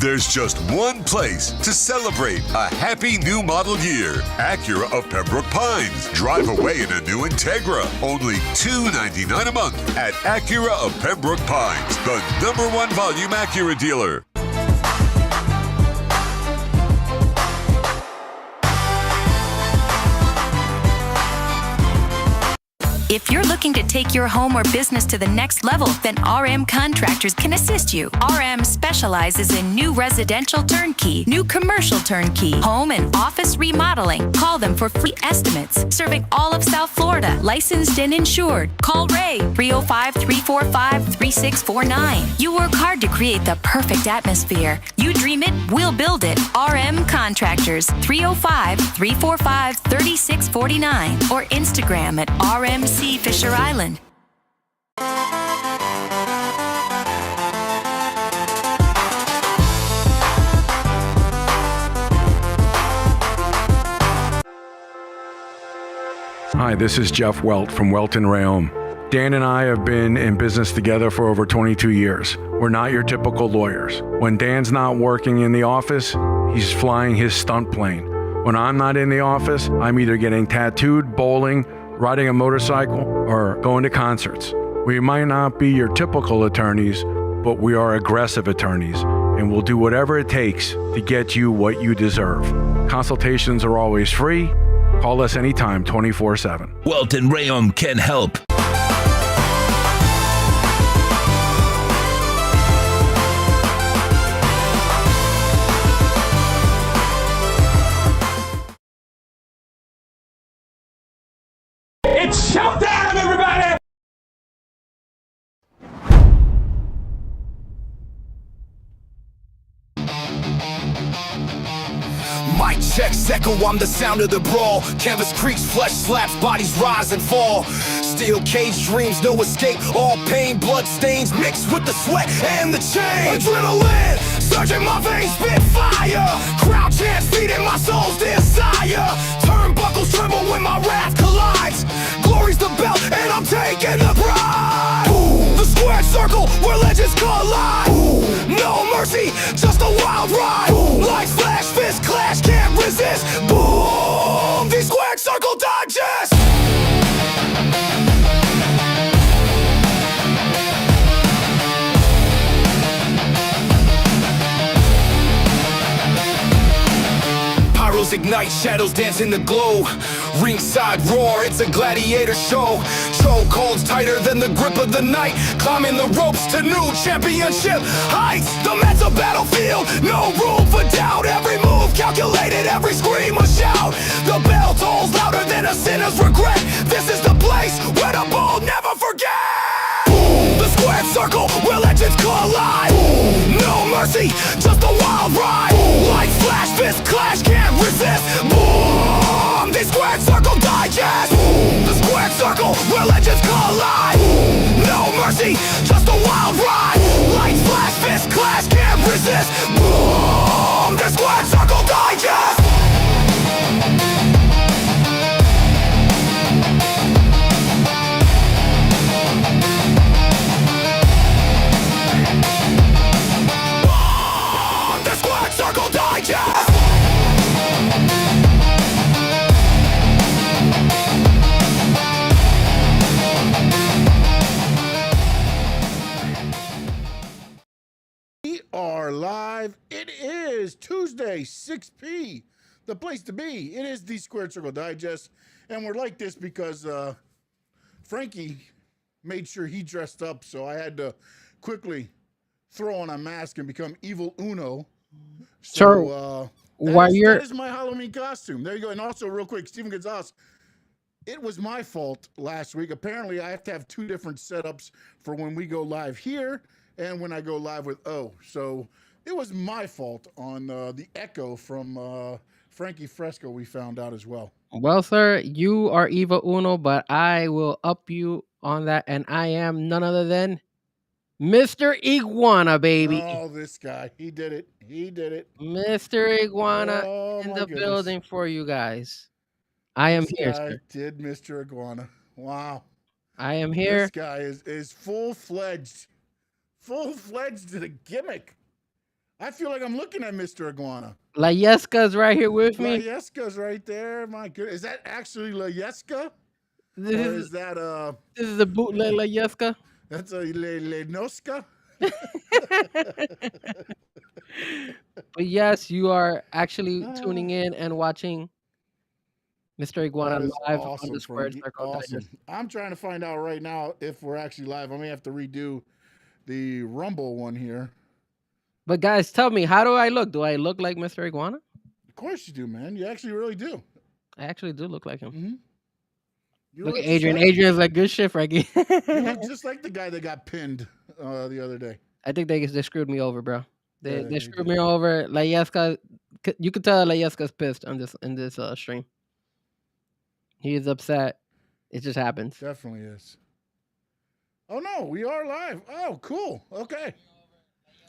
There's just one place to celebrate a happy new model year. Acura of Pembroke Pines. Drive away in a new Integra. Only $299 a month at Acura of Pembroke Pines, the #1 volume Acura dealer. If you're looking to take your home or business to the next level, then RM Contractors can assist you. RM specializes in new residential turnkey, new commercial turnkey, home and office remodeling. Call them for free estimates. Serving all of South Florida, licensed and insured. Call Ray, 305-345-3649. You work hard to create the perfect atmosphere. You dream it, we'll build it. RM Contractors, 305-345-3649. Or Instagram at RMC Fisher Island. Hi, this is Jeff Welt from Welt and Rayom. Dan and I have been in business together for over 22 years. We're not your typical lawyers. When Dan's not working in the office, he's flying his stunt plane. When I'm not in the office, I'm either getting tattooed, bowling, riding a motorcycle, or going to concerts. We might not be your typical attorneys, but we are aggressive attorneys, and we'll do whatever it takes to get you what you deserve. Consultations are always free. Call us anytime, 24/7. Welt and Rayom can help. It's showtime, everybody! Mic checks echo, I'm the sound of the brawl. Canvas creaks, flesh slaps, bodies rise and fall. Steel cage dreams, no escape. All pain, blood stains mixed with the sweat and the chain. Adrenaline surging my veins, spit fire. Crowd chants feeding my soul's desire. Turnbuckles tremble when my wrath collides. Glory's the belt and I'm taking the pride. Boom. The squared circle where legends collide. Boom. No mercy, just a wild ride. Boom. Lights flash, fist clash, can't resist. Boom. The squared circle digest. Pyros ignite, shadows dance in the glow. Ringside roar, it's a gladiator show. Chokeholds tighter than the grip of the night. Climbing the ropes to new championship heights. The mental battlefield, no room for doubt. Every move calculated, every scream a shout. The bell tolls louder than a sinner's regret. This is the place where the bold never forget. Boom. The squared circle where legends collide. Boom. No mercy, just a wild ride. Boom. Lights flash, fist clash, can't resist. Boom. The squared circle digest. Boom. The squared circle where legends collide. Boom. No mercy, just a wild ride. Boom. Lights flash, fist clash, can't resist. Boom. The squared circle digest. Circle Digest! We are live. It is Tuesday, 6 p. The place to be. It is the Squared Circle Digest. And we're like this because Frankie made sure he dressed up, so I had to quickly throw on a mask and become Evil Uno. So, that is my Halloween costume. There you go. And also, real quick, Steven Gonzalez, it was my fault last week. Apparently, I have to have two different setups for when we go live here and when I go live with O. So it was my fault on the echo from Frankie Fresco we found out as well. Well, sir, you are Eva Uno, but I will up you on that, and I am none other than Mr. Iguana, baby. Oh, this guy. He did it. He did it. Mr. Iguana in the goodness. building for you guys. I am here, This guy sir. did Mr. Iguana. Wow. I am here. This guy is full-fledged to the gimmick. I feel like I'm looking at Mr. Iguana. La Yeska's right here with La me. Yeska's right there. My goodness. Is that actually La Yeska? This Or is, is that this is a bootleg La Yeska. that's a Le Noska? But yes, you are actually tuning in and watching Mr. Iguana That is live on awesome, the Squared Frankie. Circle Awesome. Digest. I'm trying to find out right now if we're actually live. I may have to redo the Rumble one here. But guys, tell me, how do I look? Do I look like Mr. Iguana? Of course you do, man. You actually really do. I actually do look like him. Mm-hmm. You Look at just Adrian. like- Adrian's like, good shit, Frankie. You look just like the guy that got pinned the other day. I think they screwed me over, bro. Yeah, They they screwed did. me over. La Yeska, you could tell La Yeska's pissed on this stream. He is upset. It just happens. Definitely is. Oh no, we are live. Oh, cool. Okay.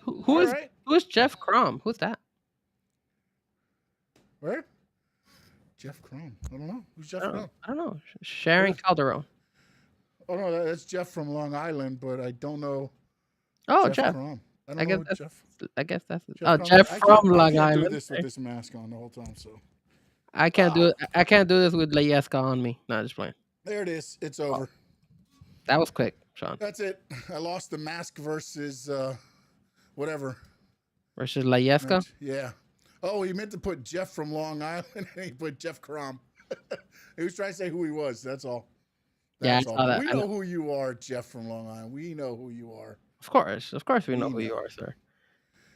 Who All is right. who is Jeff Crom? Who's that? Where? Jeff Crom. I don't know. Who's Jeff I Crom? don't know. Sharon Calderon. Oh no, that's Jeff from Long Island, but I don't know. Oh, Jeff. Crom. I I don't guess know that's Jeff. I guess that's Jeff Jeff I from can't- I Long can't Island. do this with this mask on the whole time. So I can't do it. I can't do this with La Yeska on me. No, just playing. there it is. It's over. That was quick, Sean. That's it. I lost the mask versus whatever. Versus La Yeska. Yeah. Oh, he meant to put Jeff from Long Island, and he put Jeff Crom. He was trying to say who he was. That's all. Yeah, I That's saw all. that. We I know know. who you are, Jeff from Long Island. We know who you are. Of course, we know who you are, sir.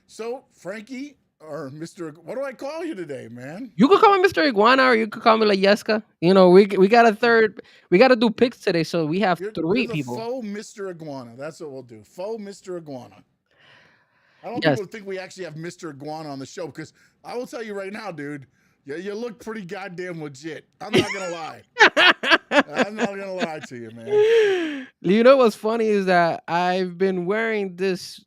So, Frankie or Mr. What do I call you today, man? You could call me Mr. Iguana, or you could call me La Yeska. You know, we got a third. We got to do picks today, so we have You're three the people. faux Mr. Iguana. That's what we'll do. Faux Mr. Iguana. I don't want Yes. people to think we actually have Mr. Iguana on the show because I will tell you right now, dude. Yeah, you look pretty goddamn legit. I'm not gonna lie. I'm not gonna lie to you, man. You know what's funny is that I've been wearing this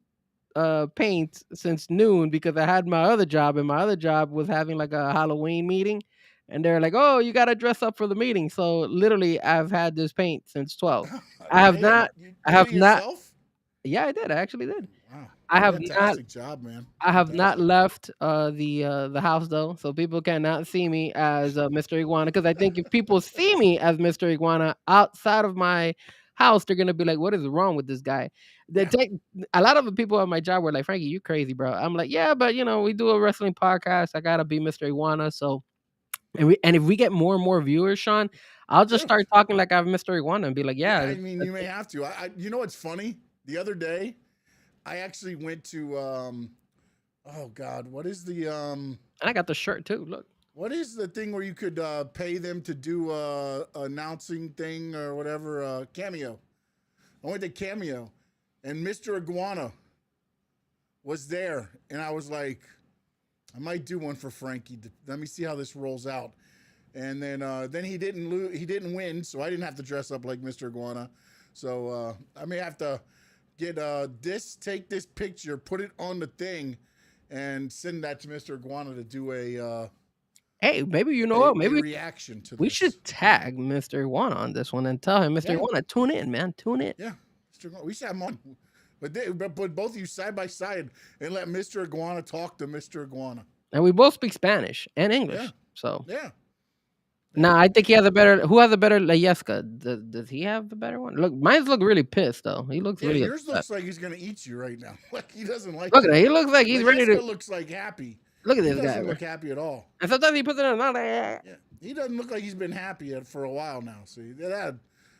paint since noon because I had my other job, and my other job was having like a Halloween meeting, and they're like, "Oh, you got to dress up for the meeting." So literally, I've had this paint since 12. I have Man, not. you I have did it not. yourself? Yeah, I did. I actually did. Wow. I have not. Fantastic job, man. I have not left the house though, so people cannot see me as Mr. Iguana. Because I think if people see me as Mr. Iguana outside of my house, they're gonna be like, "What is wrong with this guy?" They take a lot of the people at my job were like, "Frankie, you crazy, bro." I'm like, "Yeah, but you know, we do a wrestling podcast. I gotta be Mr. Iguana." So, and if we get more and more viewers, Sean, I'll just start talking like I'm Mr. Iguana and be like, "Yeah." I mean, you may have to. You know what's funny? The other day, I actually went to oh God, what is the And I got the shirt too. Look. what is the thing where you could pay them to do announcing thing or whatever? Cameo. I went to Cameo, and Mr. Iguana was there, and I was like, I might do one for Frankie. Let me see how this rolls out. And then he didn't lose. He didn't win, so I didn't have to dress up like Mr. Iguana. So I may have to get take this picture, put it on the thing, and send that to Mr. Iguana to do a Hey, maybe you know what? Maybe reaction to we this. should tag Mr. Iguana on this one and tell him, Mr. Yeah. Iguana, tune in, man. Tune in. Yeah, Mr. Iguana. We should have him on. But put both of you side by side and let Mr. Iguana talk to Mr. Iguana. And we both speak Spanish and English. Yeah. So Yeah. now I think he has a better. Who has a better La Yeska? Does he have the better one? Look, mine's look really pissed though. He looks Yeah, really. yours upset. looks like he's gonna eat you right now. Like he doesn't like. Look at that. He looks like he's Like, ready Jessica to. looks like happy. Look at He this guy. doesn't bro. look happy at all. And sometimes he puts it in another. Yeah, he doesn't look like he's been happy for a while now. See,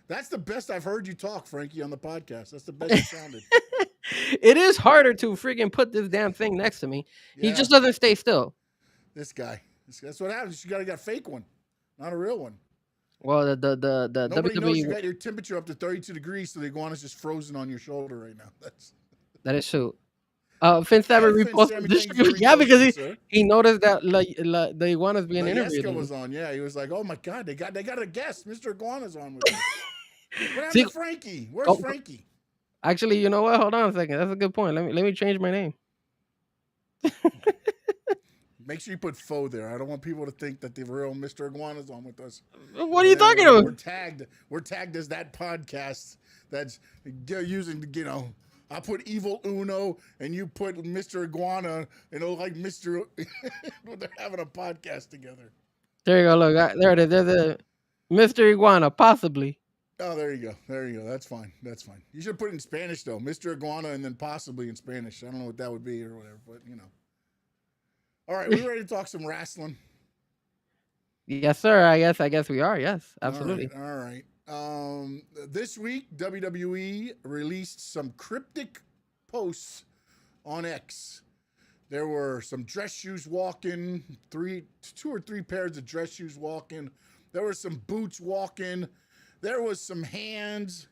that's the best I've heard you talk, Frankie, on the podcast. That's the best you sounded. It is harder to freaking put this damn thing next to me. He Yeah. just doesn't stay still. This guy. That's what happens. You gotta get a fake one, not a real one. Well, the Nobody knows you WWE. got your temperature up to 32 degrees, so the iguana's just frozen on your shoulder right now. That's That is true. Finn Saber Finn reposted Sammy, this. thank you for Yeah, because reposting, sir. he noticed that the iguana's being interviewed. Jessica was on. Yeah, he was like, "Oh my God, they got a guest. Mr. Iguana's on with me." What happened See- to Frankie? Where's Oh, Frankie? Actually, you know what? Hold on a second. That's a good point. Let me change my name. Make sure you put faux there. I don't want people to think that the real Mr. Iguana's on with us. What are you And then talking we're about? tagged. We're tagged as that podcast that's using, I'll put Evil Uno, and you put Mr. Iguana, and it'll like Mr. They're having a podcast together. There you go. Look, there it is. There's a Mr. Iguana, possibly. Oh, there you go. There you go. That's fine. That's fine. You should put it in Spanish, though. Mr. Iguana, and then possibly in Spanish. I don't know what that would be or whatever, but, you know. All right, we ready to talk some wrestling? Yes, sir. I guess we are. Yes, absolutely. All right. This week, WWE released some cryptic posts on X. There were some dress shoes walking, 2 or 3 pairs of dress shoes walking. There were some boots walking. There was some hands.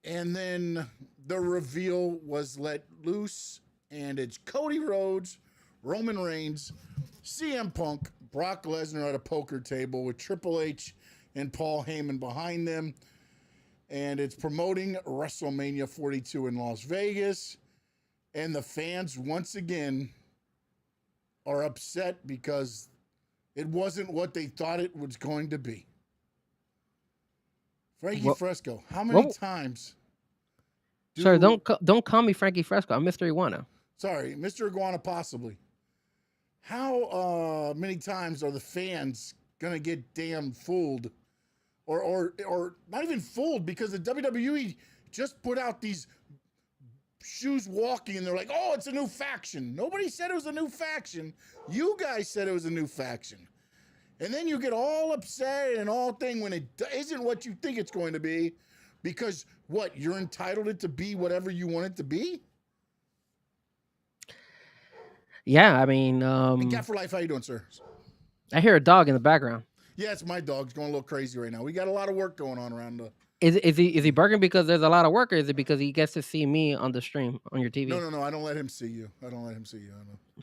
And then the reveal was let loose. And it's Cody Rhodes, Roman Reigns, CM Punk, Brock Lesnar at a poker table with Triple H and Paul Heyman behind them. And it's promoting WrestleMania 42 in Las Vegas. And the fans, once again, are upset because it wasn't what they thought it was going to be. Frankie Fresco, how many times? Sir, don't call me Frankie Fresco. I'm Mr. Iguana. Sorry, Mr. Iguana, possibly. How many times are the fans gonna get damn fooled, or not even fooled, because the WWE just put out these shoes walking, and they're like, oh, it's a new faction. Nobody said it was a new faction. You guys said it was a new faction. And then you get all upset and all thing when it isn't what you think it's going to be, because what, you're entitled it to be whatever you want it to be? Yeah, I mean, Cat for Life, how you doing, sir? I hear a dog in the background. Yeah, it's my dog. It's going a little crazy right now. We got a lot of work going on around the... Is he barking because there's a lot of work, or is it because he gets to see me on the stream on your TV? No. I don't let him see you. I'm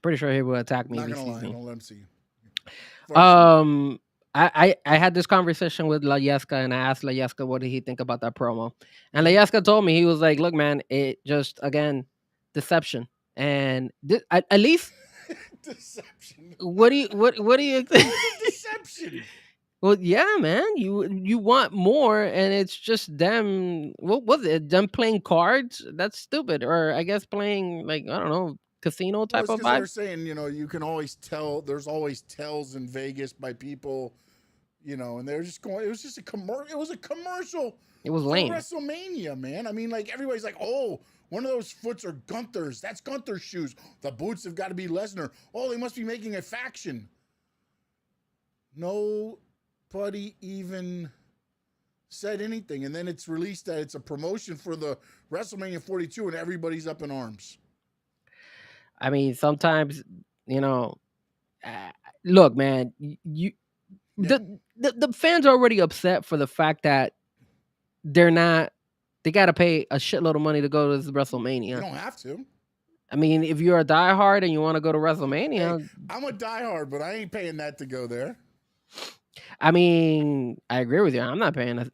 pretty sure he will attack me. Not if he gonna sees lie. me. Don't let him see you. I had this conversation with Layeska, and I asked Layeska what did he think about that promo, and Layeska told me, he was like, "Look, man, it just, again, deception, and at least deception. What do you think? Deception. Well, yeah, man, you want more, and it's just them. What was it? Them playing cards? That's stupid. Or I guess playing, like, I don't know, casino type of vibe. They're saying, you can always tell. There's always tells in Vegas by people, and they're just going. It was just a commercial. It was a commercial. It was lame. WrestleMania, man. I mean, like, everybody's like, oh, one of those foots are Gunther's. That's Gunther's shoes. The boots have got to be Lesnar. Oh, they must be making a faction. Nobody even said anything, and then it's released that it's a promotion for the WrestleMania 42, and everybody's up in arms. I mean, sometimes, look, man, the fans are already upset for the fact that they got to pay a shitload of money to go to this WrestleMania. You don't have to. I mean, if you're a diehard and you want to go to WrestleMania. Hey, I'm a diehard, but I ain't paying that to go there. I mean, I agree with you. I'm not paying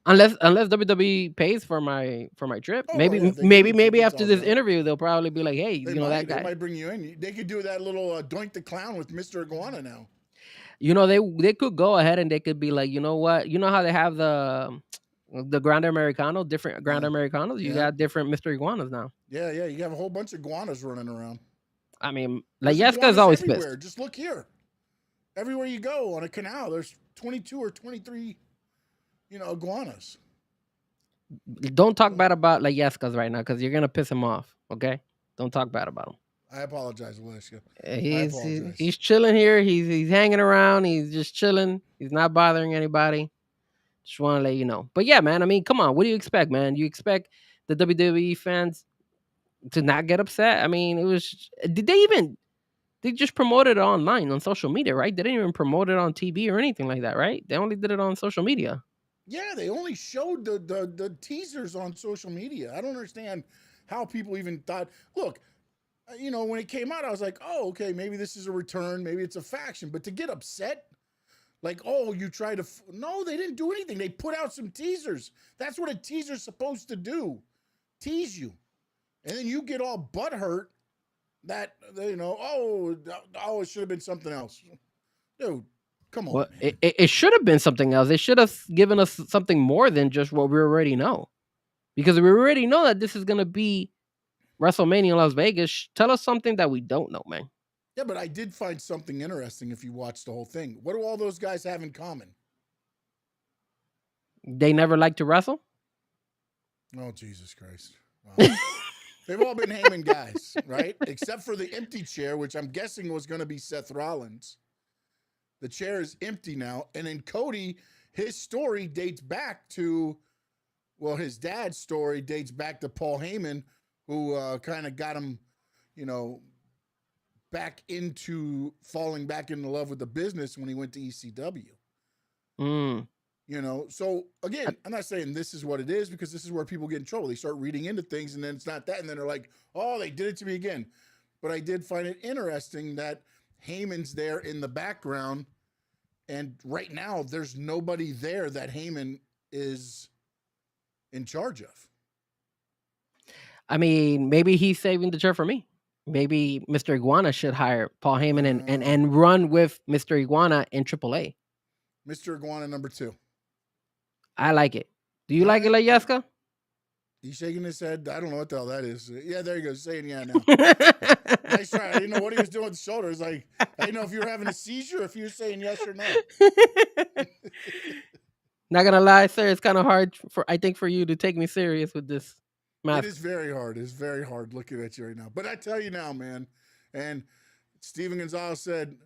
unless WWE pays for my trip. Oh, maybe after this interview they'll probably be like, hey, that guy. They might bring you in. They could do that little Doink the Clown with Mr. Iguana now. They could go ahead and they could be like, you know what? You know how they have the Grande Americano, different Grande Americanos? You got different Mr. Iguanas now. Yeah. You have a whole bunch of iguanas running around. I mean, Layeska's always everywhere. pissed. Just look here. Everywhere you go on a canal, there's 22 or 23, iguanas. Don't talk bad about Layeska's right now, because you're going to piss him off, okay? Don't talk bad about him. I apologize, Layeska. He's chilling here. He's hanging around. He's just chilling. He's not bothering anybody. Just want to let you know. But yeah, man, I mean, come on. What do you expect, man? You expect the WWE fans to not get upset? I mean, it was... They just promoted it online on social media, right? They didn't even promote it on TV or anything like that, right? They only did it on social media. Yeah, they only showed the teasers on social media. I don't understand how people even thought, look, when it came out, I was like, oh, okay, maybe this is a return. Maybe it's a faction. But to get upset, like, oh, you tried to... No, they didn't do anything. They put out some teasers. That's what a teaser's supposed to do. Tease you. And then you get all butthurt that, it should have been something else. Dude, come on. Well, it should have been something else. They should have given us something more than just what we already know. Because we already know that this is gonna be WrestleMania in Las Vegas. Tell us something that we don't know, man. Yeah, but I did find something interesting if you watch the whole thing. What do all those guys have in common? They never like to wrestle. Oh, Jesus Christ. Wow. They've all been Heyman guys, right? Except for the empty chair, which I'm guessing was going to be Seth Rollins. The chair is empty now. And then Cody, his story dates back to, well, his dad's story dates back to Paul Heyman, who kind of got him, you know, back into falling back into love with the business when he went to ECW. You know, so again, I'm not saying this is what it is, because this is where people get in trouble. They start reading into things and then it's not that. And then they're like, oh, they did it to me again. But I did find it interesting that Heyman's there in the background. And right now, there's nobody there that Heyman is in charge of. I mean, maybe he's saving the chair for me. Maybe Mr. Iguana should hire Paul Heyman and run with Mr. Iguana in AAA. Mr. Iguana number 2. I like it. Do you like it, like Yeska? He's shaking his head. I don't know what the hell that is. Yeah, there you go. Saying yeah now. Nice try. I didn't know what he was doing with the shoulders. Like, I didn't know if you were having a seizure, if you were saying yes or no. Not gonna lie, sir. It's kind of hard I think for you to take me serious with this mask. It is very hard. It's very hard looking at you right now. But I tell you now, man. And Steven Gonzalez said,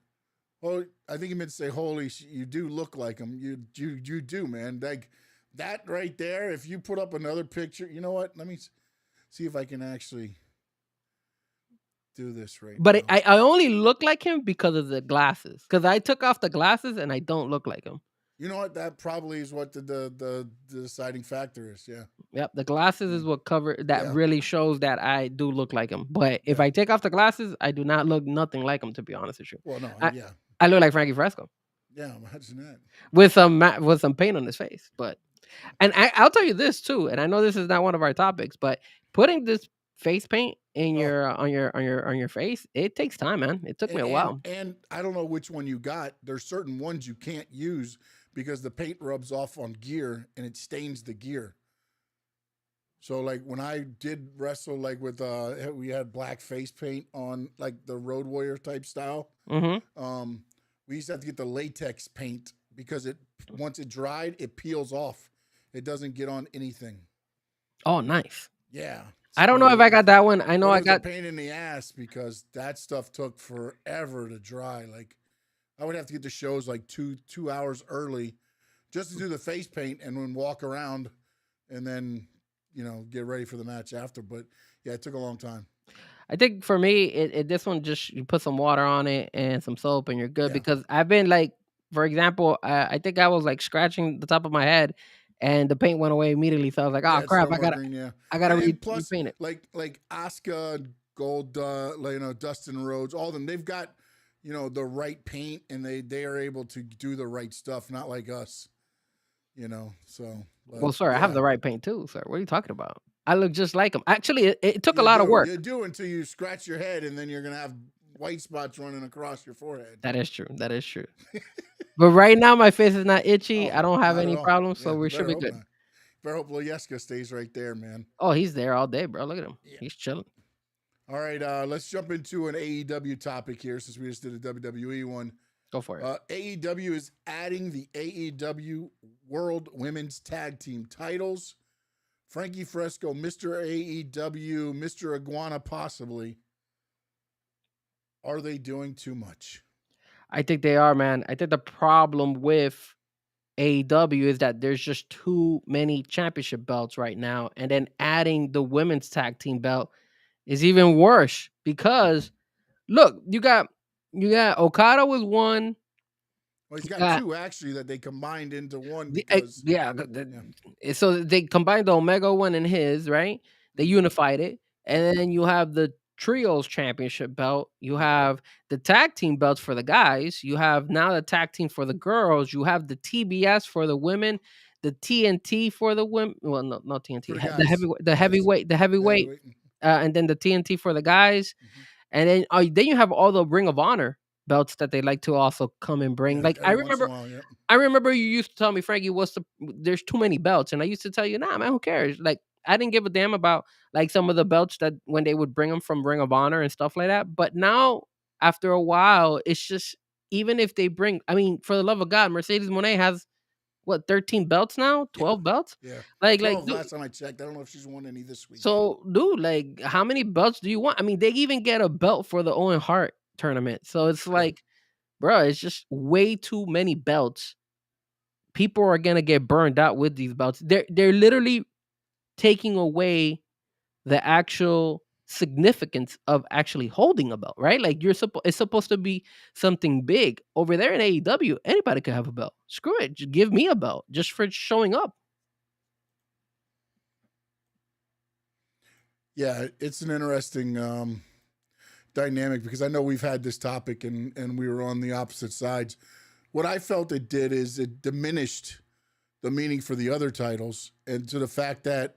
"Oh, I think he meant to say, holy, you do look like him. You do, man. Like that right there. If you put up another picture, you know what? Let me see if I can actually do this right But now. I only look like him because of the glasses. Because I took off the glasses and I don't look like him. You know what? That probably is what the deciding factor is. Yeah. Yep, the glasses is what really shows that I do look like him. But if I take off the glasses, I do not look nothing like him, to be honest with you. Well, no, I look like Frankie Fresco. Yeah, imagine that. With some paint on his face. But I'll tell you this too, and I know this is not one of our topics, but putting this face paint in on your face, it takes time, man. It took me a while. And I don't know which one you got. There's certain ones you can't use because the paint rubs off on gear and it stains the gear. So like when I did wrestle, like with we had black face paint on, like the Road Warrior type style. Mm-hmm. We used to have to get the latex paint because once it dried, it peels off. It doesn't get on anything. Oh, nice. Yeah. I don't know if I got that one. I know I got a pain in the ass because that stuff took forever to dry. Like I would have to get to shows like two hours early just to do the face paint and then walk around and then, you know, get ready for the match after. But yeah, it took a long time. I think for me, this one just you put some water on it and some soap and you're good. Yeah. Because I've been like, for example, I think I was like scratching the top of my head and the paint went away immediately. So I was like, oh crap, I gotta repaint it. Like Asuka, Gold, Dustin Rhodes, all of them, they've got, you know, the right paint and they are able to do the right stuff, not like us, you know. So well, sir, I have the right paint too, sir. What are you talking about? I look just like him. Actually, it took a lot of work. You do until you scratch your head and then you're gonna have white spots running across your forehead. That is true. But right now, my face is not itchy. I don't have any problems, so we should be good. Better hope Lieska stays right there, man. Oh, he's there all day, bro. Look at him. Yeah. He's chilling. All right, let's jump into an AEW topic here since we just did a WWE one. Go for it. AEW is adding the AEW World Women's Tag Team titles. Frankie Fresco, Mr. AEW, Mr. Iguana, possibly. Are they doing too much? I think they are, man. I think the problem with AEW is that there's just too many championship belts right now. And then adding the women's tag team belt is even worse because, look, you got Okada was one. Well, he's got two, actually, that they combined into one. Because, So they combined the Omega one and his, right? They unified it. And then you have the Trios Championship belt. You have the tag team belts for the guys. You have now the tag team for the girls. You have the TBS for the women, the TNT for the women. Well, no, not TNT. The heavyweight. And then the TNT for the guys. Mm-hmm. And then you have all the Ring of Honor belts that they like to also come and bring. Like I remember you used to tell me, Frankie, there's too many belts, and I used to tell you, nah, man, who cares? Like I didn't give a damn about like some of the belts that when they would bring them from Ring of Honor and stuff like that. But now after a while, it's just even if they bring, I mean, for the love of God, Mercedes Moné has what 13 belts now, 12 belts, Yeah. like 12 dude, last time I checked. I don't know if she's won any this week. so dude, like how many belts do you want? I mean, they even get a belt for the Owen Hart tournament, so it's like, bro, it's just way too many belts. People are gonna get burned out with these belts. They're literally taking away the actual significance of actually holding a belt, right? Like it's supposed to be something big. Over there in AEW, anybody could have a belt. Screw it. Just give me a belt just for showing up. Yeah, it's an interesting dynamic because I know we've had this topic and we were on the opposite sides. What I felt it did is it diminished the meaning for the other titles, and to the fact that,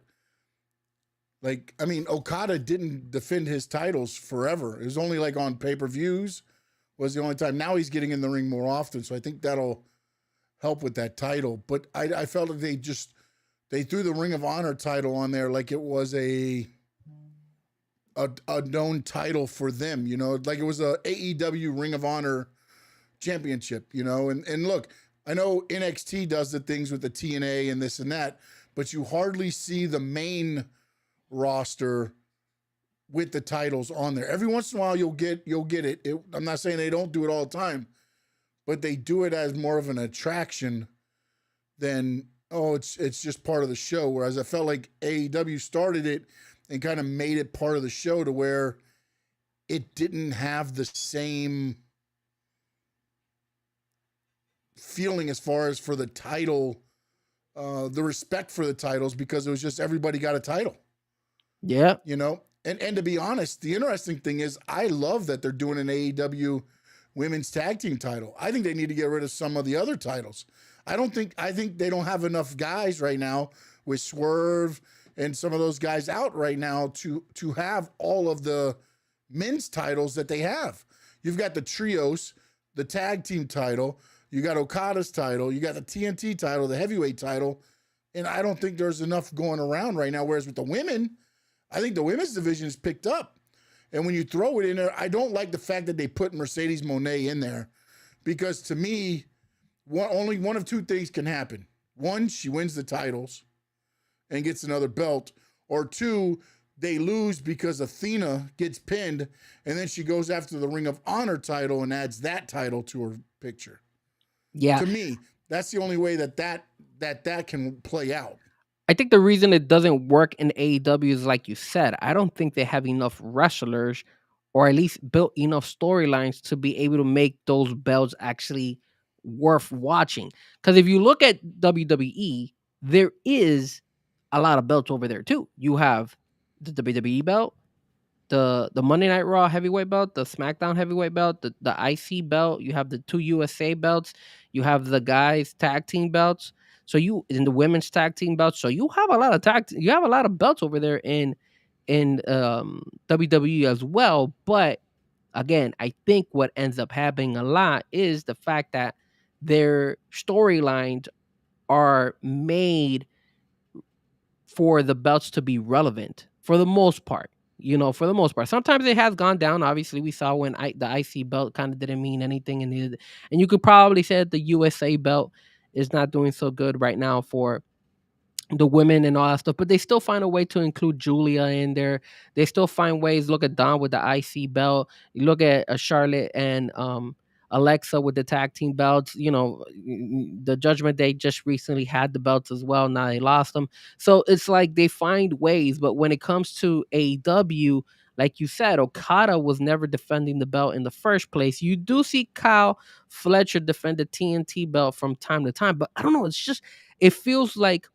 like, I mean, Okada didn't defend his titles forever. It was only like on pay-per-views was the only time. Now he's getting in the ring more often, so I think that'll help with that title. But I felt that they threw the Ring of Honor title on there like it was a known title for them, you know, like it was a AEW Ring of Honor championship, you know, and look, I know NXT does the things with the TNA and this and that, but you hardly see the main roster with the titles on there. Every once in a while you'll get it. I'm not saying they don't do it all the time, but they do it as more of an attraction than, oh, it's just part of the show. Whereas I felt like AEW started it and kind of made it part of the show to where it didn't have the same feeling as far as for the title, the respect for the titles, because it was just everybody got a title. Yeah. You know? And to be honest, the interesting thing is I love that they're doing an AEW women's tag team title. I think they need to get rid of some of the other titles. I think they don't have enough guys right now with Swerve and some of those guys out right now to have all of the men's titles that they have. You've got the trios, the tag team title, you got Okada's title, you got the TNT title, the heavyweight title, and I don't think there's enough going around right now. Whereas with the women, I think the women's division is picked up. And when you throw it in there, I don't like the fact that they put Mercedes Moné in there, because to me, only one of two things can happen. One, she wins the titles and gets another belt, or two, they lose because Athena gets pinned and then she goes after the Ring of Honor title and adds that title to her picture. Yeah. To me, that's the only way that can play out. I think the reason it doesn't work in AEW is like you said, I don't think they have enough wrestlers or at least built enough storylines to be able to make those belts actually worth watching. Because if you look at WWE, there is a lot of belts over there too. You have the WWE belt, the Monday Night Raw heavyweight belt, the SmackDown heavyweight belt, the IC belt. You have the two USA belts. You have the guys tag team belts. So you in the women's tag team belts. So you have a lot of you have a lot of belts over there in WWE as well. But again, I think what ends up happening a lot is the fact that their storylines are made for the belts to be relevant for the most part. You know, for the most part. Sometimes it has gone down. Obviously, we saw when the IC belt kind of didn't mean anything, and you could probably say that the USA belt is not doing so good right now for the women and all that stuff, but they still find a way to include Julia in there. They still find ways. Look at Dawn with the IC belt. You look at Charlotte and Alexa with the tag team belts. You know, the Judgment Day just recently had the belts as well. Now they lost them. So it's like they find ways. But when it comes to AEW, like you said, Okada was never defending the belt in the first place. You do see Kyle Fletcher defend the TNT belt from time to time, but I don't know. It's just, it feels like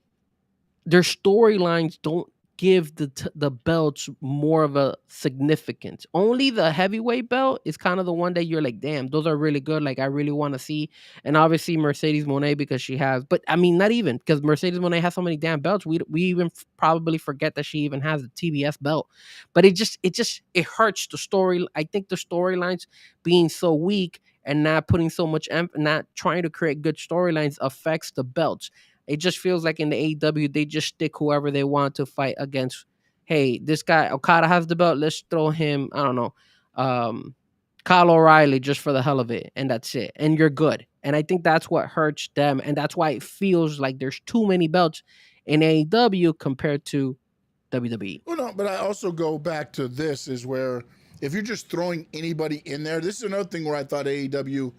their storylines don't give the belts more of a significance. Only the heavyweight belt is kind of the one that you're like, damn, those are really good. Like I really want to see. And obviously Mercedes Moné, because she has, but I mean, not even, because Mercedes Moné has so many damn belts. We even probably forget that she even has the TBS belt. But it hurts the story. I think the storylines being so weak and not putting so much not trying to create good storylines affects the belts. It just feels like in the AEW, they just stick whoever they want to fight against. Hey, this guy Okada has the belt. Let's throw him, I don't know, Kyle O'Reilly just for the hell of it, and that's it. And you're good. And I think that's what hurts them, and that's why it feels like there's too many belts in AEW compared to WWE. Well, no, but I also go back to this is where if you're just throwing anybody in there, this is another thing where I thought AEW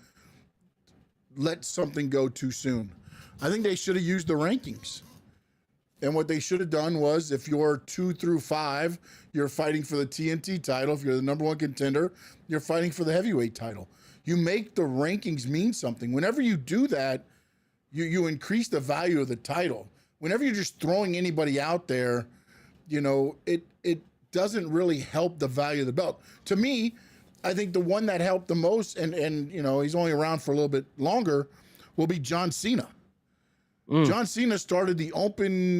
let something go too soon. I think they should have used the rankings. And what they should have done was if you're 2 through 5, you're fighting for the TNT title. If you're the number 1 contender, you're fighting for the heavyweight title. You make the rankings mean something. Whenever you do that, you increase the value of the title. Whenever you're just throwing anybody out there, it doesn't really help the value of the belt. To me, I think the one that helped the most, and he's only around for a little bit longer, will be John Cena. John Cena started the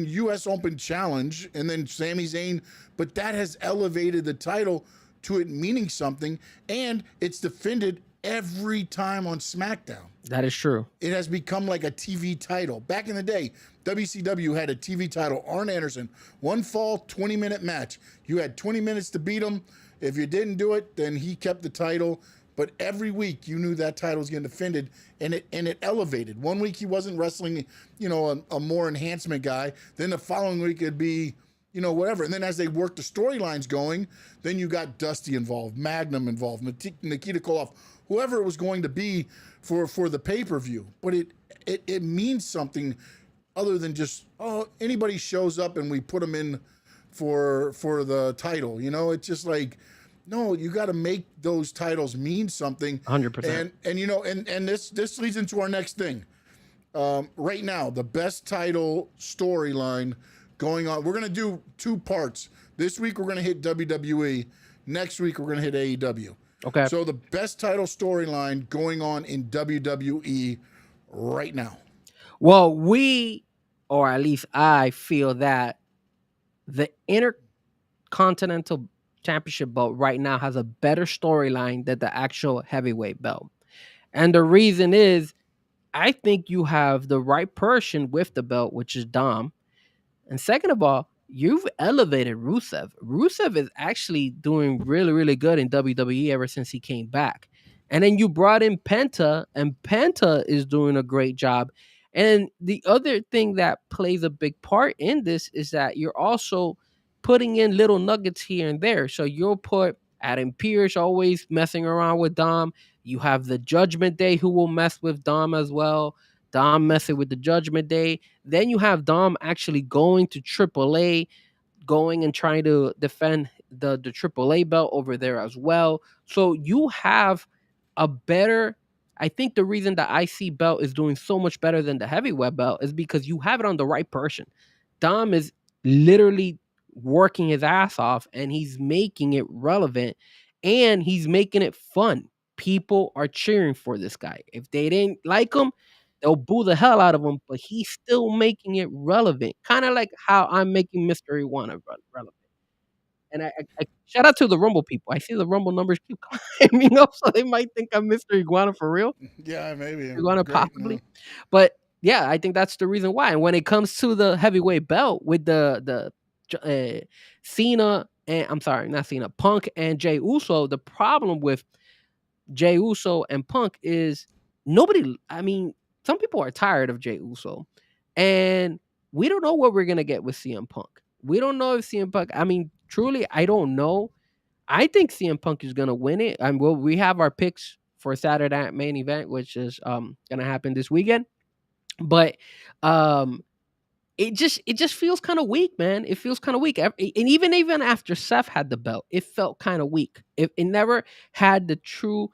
U.S. Open Challenge, and then Sami Zayn, but that has elevated the title to it meaning something, and it's defended every time on SmackDown. That is true. It has become like a TV title. Back in the day, WCW had a TV title. Arn Anderson, one fall, 20-minute match. You had 20 minutes to beat him. If you didn't do it, then he kept the title. But every week you knew that title was getting defended, and it elevated. One week he wasn't wrestling, a more enhancement guy. Then the following week it'd be, whatever. And then as they worked the storylines going, then you got Dusty involved, Magnum involved, Nikita Koloff, whoever it was going to be for the pay-per-view. But it means something other than just, anybody shows up and we put them in for the title. It's just like, no, you got to make those titles mean something. 100%. And this leads into our next thing. Right now, the best title storyline going on. We're going to do 2 parts. This week we're going to hit WWE. Next week we're going to hit AEW. Okay. So the best title storyline going on in WWE right now. Well, or at least I feel that the Intercontinental Championship belt right now has a better storyline than the actual heavyweight belt. And the reason is, I think you have the right person with the belt, which is Dom. And second of all, you've elevated Rusev. Rusev is actually doing really, really good in WWE ever since he came back. And then you brought in Penta, and Penta is doing a great job. And the other thing that plays a big part in this is that you're also putting in little nuggets here and there. So you'll put Adam Pearce always messing around with Dom. You have the Judgment Day who will mess with Dom as well. Dom messing with the Judgment Day. Then you have Dom actually going to AAA, going and trying to defend the AAA belt over there as well. So you have a better, I think the reason the IC belt is doing so much better than the heavyweight belt is because you have it on the right person. Dom is literally working his ass off, and he's making it relevant, and he's making it fun. People are cheering for this guy. If they didn't like him, they'll boo the hell out of him, but he's still making it relevant. Kind of like how I'm making Mr. Iwana relevant. And I shout out to the Rumble people. I see the Rumble numbers keep climbing up, so they might think I'm Mr. Iguana for real. Yeah, maybe. Iguana possibly. But yeah, I think that's the reason why. And when it comes to the heavyweight belt with the Cena and not Cena, Punk and Jey Uso, the problem with Jey Uso and Punk is some people are tired of Jey Uso, and we don't know what we're gonna get with CM Punk. We don't know if CM Punk, truly, I don't know. I think CM Punk is gonna win it. And we have our picks for Saturday Night Main Event, which is gonna happen this weekend. But it just feels kind of weak, man. It feels kind of weak. And even after Seth had the belt, it felt kind of weak. It never had the true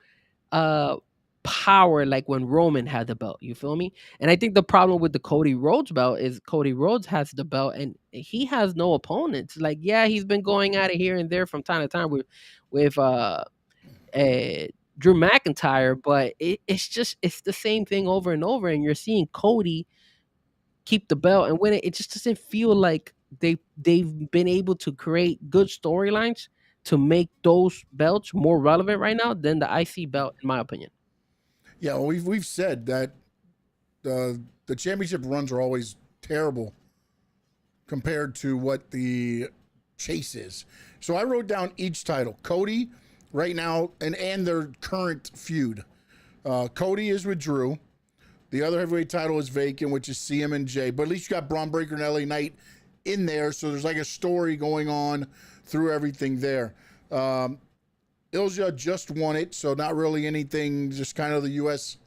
power like when Roman had the belt. You feel me? And I think the problem with the Cody Rhodes belt is Cody Rhodes has the belt and he has no opponents. Like, yeah, he's been going at it here and there from time to time with Drew McIntyre, but it's the same thing over and over. And you're seeing Cody keep the belt and win it. It just doesn't feel like they've been able to create good storylines to make those belts more relevant right now than the IC belt, in my opinion. Yeah, well, we've said that the championship runs are always terrible compared to what the chase is. So I wrote down each title. Cody right now and their current feud. Cody is with Drew. The other heavyweight title is vacant, which is CM and Jay. But at least you got Braun Breaker and LA Knight in there, so there's like a story going on through everything there. Ilja just won it, so not really anything, just kind of the U.S.,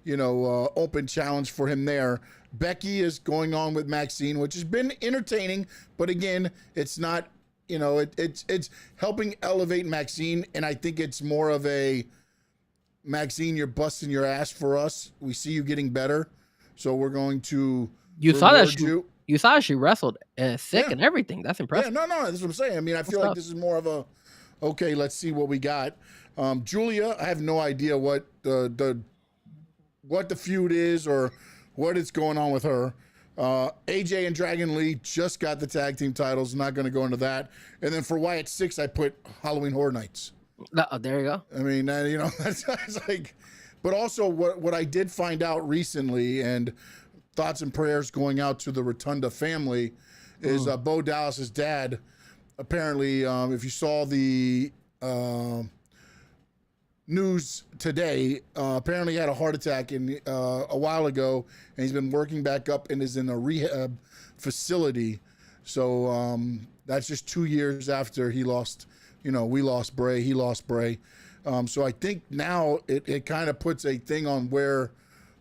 open challenge for him there. Becky is going on with Maxine, which has been entertaining, but again, it's not, it's helping elevate Maxine, and I think it's more of a, Maxine, you're busting your ass for us. We see you getting better, so we're going to You saw she wrestled sick and everything. That's impressive. Yeah, no, that's what I'm saying. I mean, I feel like this is more of a, okay, let's see what we got. Julia, I have no idea what the feud is or what is going on with her. AJ and Dragon Lee just got the tag team titles. Not going to go into that. And then for Wyatt 6, I put Halloween Horror Nights. There you go. I mean, that's like, but also what I did find out recently, and thoughts and prayers going out to the Rotunda family, is Bo Dallas's dad. Apparently, if you saw the news today, apparently he had a heart attack a while ago, and he's been working back up and is in a rehab facility. So that's just 2 years after he lost. We lost Bray, he lost Bray. So I think now it kind of puts a thing on where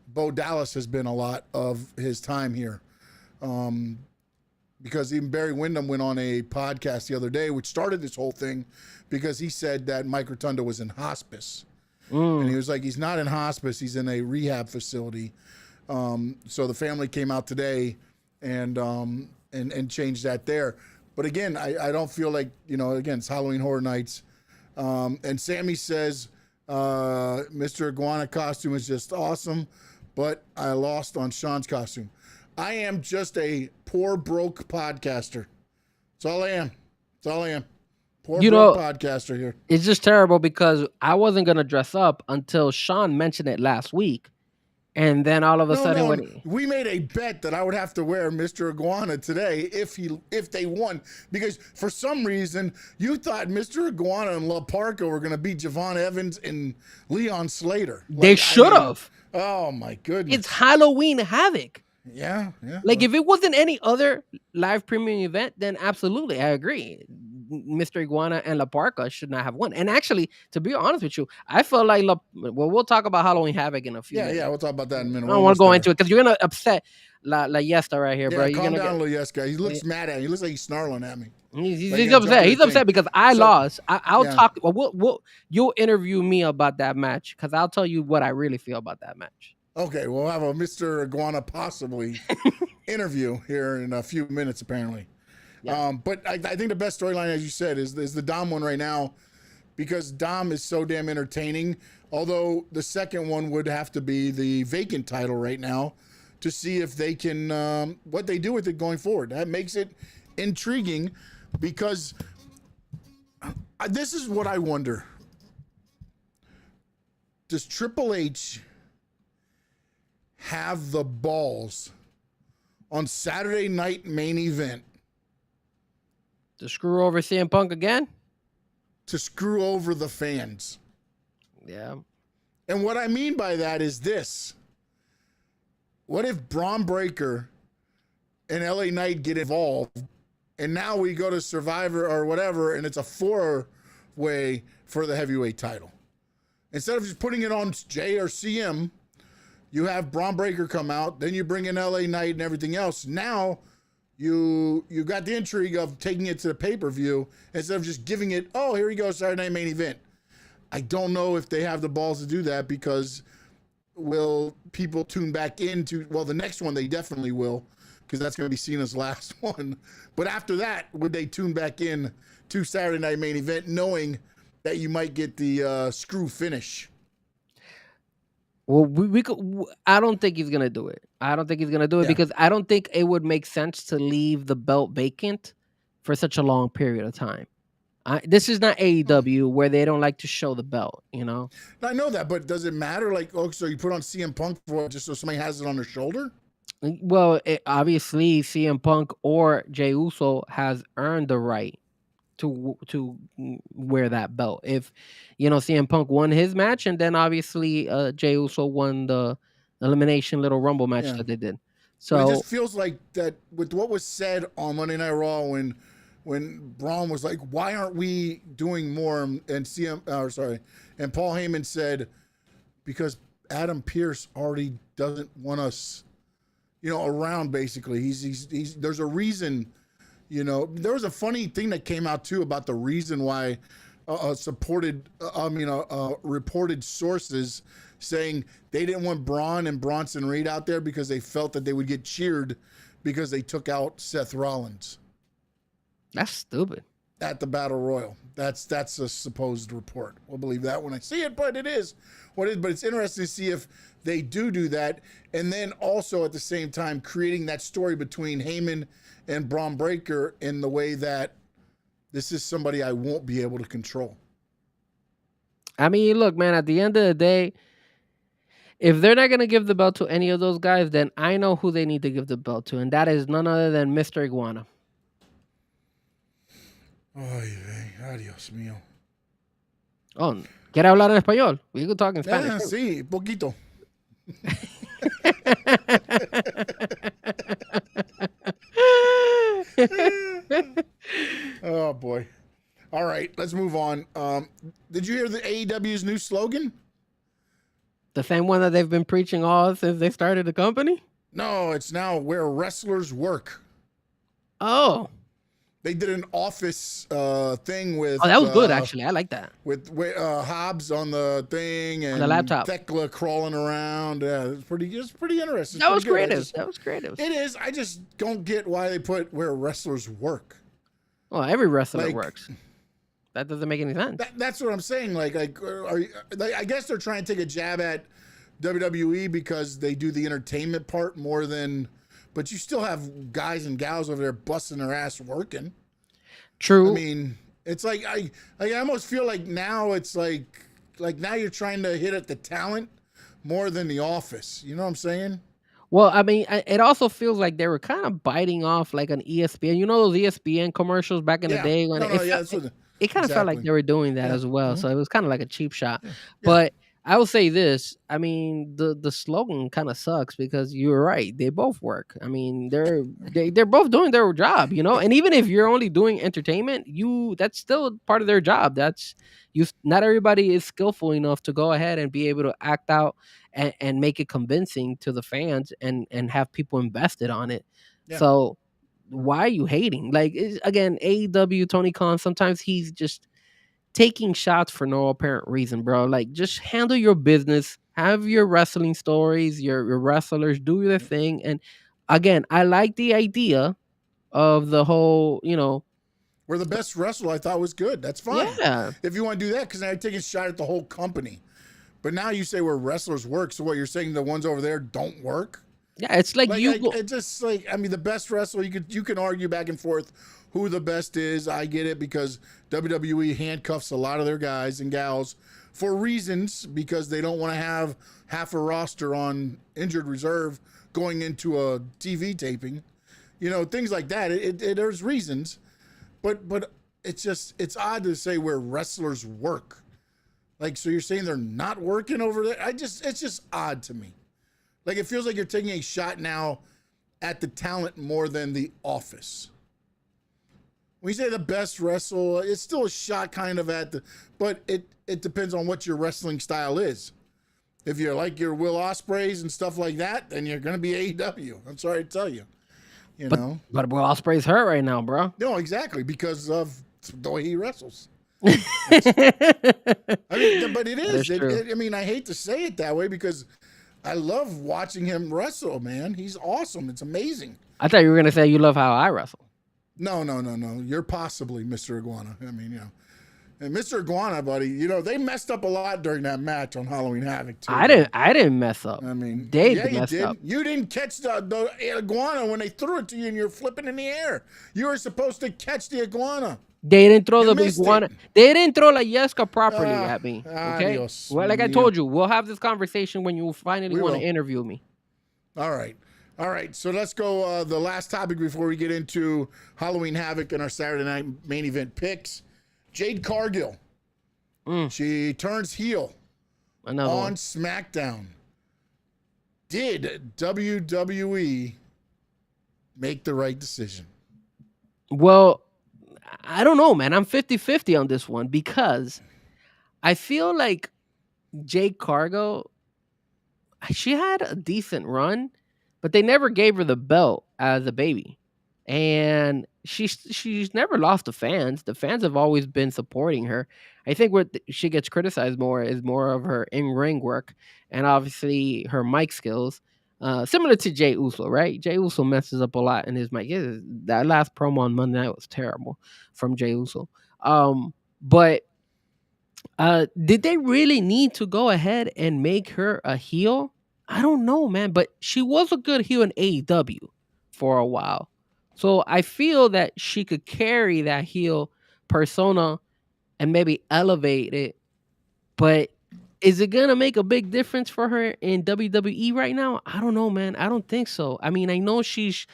Bo Dallas has been a lot of his time here. Because even Barry Windham went on a podcast the other day, which started this whole thing, because he said that Mike Rotunda was in hospice. And he was like, he's not in hospice, he's in a rehab facility. So the family came out today and changed that there. But again, I don't feel like, again, it's Halloween Horror Nights. And Sammy says, Mr. Iguana costume is just awesome, but I lost on Sean's costume. I am just a poor, broke podcaster. That's all I am. Poor, broke podcaster here. It's just terrible because I wasn't going to dress up until Sean mentioned it last week. And then all of a sudden, we made a bet that I would have to wear Mr. Iguana today if they won, because for some reason you thought Mr. Iguana and La Parka were going to beat Javon Evans and Leon Slater. They should have. Oh my goodness! It's Halloween Havoc. Yeah. Like if it wasn't any other live premium event, then absolutely, I agree. Mr. Iguana and La Parka should not have won. And actually, to be honest with you, I felt like we'll talk about Halloween Havoc in a few minutes. Yeah, we'll talk about that in a minute. I don't want to go into it because you're gonna upset La Yesta right here, bro. Yeah, calm down, La Yesta. He looks mad at me. He looks like he's snarling at me. He's upset. He's upset because I lost. I'll talk. You'll interview me about that match because I'll tell you what I really feel about that match. Okay, we'll have a Mr. Iguana possibly interview here in a few minutes, apparently. Yeah. But I think the best storyline, as you said, is the Dom one right now, because Dom is so damn entertaining. Although the second one would have to be the vacant title right now to see if they can, what they do with it going forward. That makes it intriguing because this is what I wonder. Does Triple H have the balls on Saturday Night Main Event to screw over CM Punk again? To screw over the fans. Yeah. And what I mean by that is this. What if Braun Breaker and LA Knight get involved, and now we go to Survivor or whatever, and it's a 4-way for the heavyweight title? Instead of just putting it on Jay or CM, you have Braun Breaker come out, then you bring in LA Knight and everything else. Now you got the intrigue of taking it to the pay-per-view instead of just giving it, oh, here we go, Saturday Night Main Event. I don't know if they have the balls to do that, because will people tune back into, well, the next one they definitely will, because that's going to be Cena's last one. But after that, would they tune back in to Saturday Night Main Event knowing that you might get the screw finish? Well, we could. I don't think he's gonna do it. Because I don't think it would make sense to leave the belt vacant for such a long period of time. This is not AEW where they don't like to show the belt, I know that, but does it matter? Like, oh, so you put on CM Punk for just so somebody has it on their shoulder? Well, obviously CM Punk or Jey Uso has earned the right to wear that belt. If CM Punk won his match, and then obviously Jey Uso won the elimination little rumble match Yeah. that they did. But it So just feels like that with what was said on Monday Night Raw when Braun was like, "Why aren't we doing more?" and and Paul Heyman said, "Because Adam Pearce already doesn't want us, around. Basically, he's there's a reason." There was a funny thing that came out too about the reason why reported sources saying they didn't want Braun and Bronson Reed out there because they felt that they would get cheered because they took out Seth Rollins. that's stupid. At the Battle Royal. That's a supposed report. We'll believe that when I see it, but it is what it is. But it's interesting to see if they do that, and then also at the same time creating that story between Heyman and Braun Breaker in the way that this is somebody I won't be able to control. I mean, look, man, at the end of the day, if they're not going to give the belt to any of those guys, then I know who they need to give the belt to, and that is none other than Mr. Iguana. Ay, adiós mío. Oh, ¿quiere hablar en español? We can talk in Spanish. Yeah, sí, poquito. Oh boy. All right, let's move on. Did you hear the AEW's new slogan? The same one that they've been preaching all since they started the company? No, it's now where wrestlers work. Oh. They did an office thing with. Oh, that was good, actually. I like that. With Hobbs on the thing and on the laptop. Thekla crawling around. It's pretty interesting. That was creative. That was creative. It is. I just don't get why they put where wrestlers work. Well, every wrestler works. That doesn't make any sense. That's what I'm saying. I guess they're trying to take a jab at WWE because they do the entertainment part more than. But you still have guys and gals over there busting their ass working. True. I mean, it's like I almost feel like now it's like now you're trying to hit at the talent more than the office. You know what I'm saying? Well, I mean, it also feels like they were kind of biting off like an ESPN. You know those ESPN commercials back in the day when it kind of felt like they were doing that as well. Mm-hmm. So it was kind of like a cheap shot. Yeah. But I will say this. I mean, the slogan kind of sucks because you're right. They both work. I mean, they're both doing their job, And even if you're only doing entertainment, that's still part of their job. That's not everybody is skillful enough to go ahead and be able to act out and make it convincing to the fans and have people invested on it. Yeah. So why are you hating? Like, again, AEW, Tony Khan, sometimes he's just taking shots for no apparent reason, bro. Like, just handle your business, have your wrestling stories, your wrestlers do their thing. And again, I like the idea of the whole, we're the best wrestler. I thought was good. That's fine. Yeah. If you want to do that, because I take a shot at the whole company. But now you say where wrestlers work. So what you're saying, the ones over there don't work? Yeah, it's like it's just like, I mean, the best wrestler, you can argue back and forth who the best is. I get it because WWE handcuffs a lot of their guys and gals for reasons because they don't want to have half a roster on injured reserve going into a TV taping. Things like that. There's reasons. But it's odd to say where wrestlers work. Like, so you're saying they're not working over there? It's just odd to me. Like, it feels like you're taking a shot now at the talent more than the office. When you say the best wrestler, it's still a shot kind of at but it depends on what your wrestling style is. If you're like your Will Ospreays and stuff like that, then you're going to be AEW. I'm sorry to tell you. But Will Ospreay's hurt right now, bro. No, exactly, because of the way he wrestles. I mean, but it is. I mean, I hate to say it that way because I love watching him wrestle, man. He's awesome. It's amazing. I thought you were going to say you love how I wrestle. No. You're possibly Mr. Iguana. I mean, and Mr. Iguana, buddy, they messed up a lot during that match on Halloween Havoc too. I didn't mess up. I mean, they messed up. You didn't catch the iguana when they threw it to you and you're flipping in the air. You were supposed to catch the iguana. They didn't throw the iguana. They didn't throw La Yesca properly at me. Okay. Well, like I told you, we'll have this conversation when you finally want to interview me. All right. All right, so let's go. The last topic before we get into Halloween Havoc and our Saturday night main event picks. Jade Cargill. She turns heel on SmackDown. Did WWE make the right decision? Well, I don't know, man. I'm 50-50 on this one because I feel like Jade Cargill, she had a decent run, but they never gave her the belt as a baby. And she's never lost to fans. The fans have always been supporting her. I think what she gets criticized more is more of her in-ring work and obviously her mic skills. Similar to Jey Uso, right? Jey Uso messes up a lot in his mic. That last promo on Monday night was terrible from Jey Uso. But did they really need to go ahead and make her a heel? I don't know, man. But she was a good heel in AEW for a while. So I feel that she could carry that heel persona and maybe elevate it. But is it going to make a big difference for her in WWE right now? I don't know, man. I don't think so. I mean, I know she's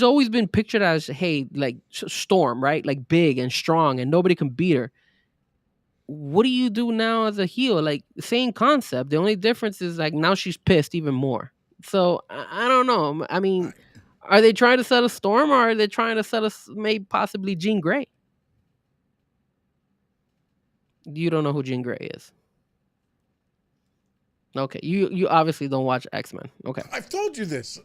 always been pictured as, hey, like Storm, right? Like big and strong and nobody can beat her. What do you do now as a heel? Like same concept. The only difference is like now she's pissed even more. So I don't know. I mean, are they trying to set a Storm or are they trying to set us maybe possibly Jean Grey? You don't know who Jean Grey is. Okay, you obviously don't watch X-Men. Okay. I've told you this.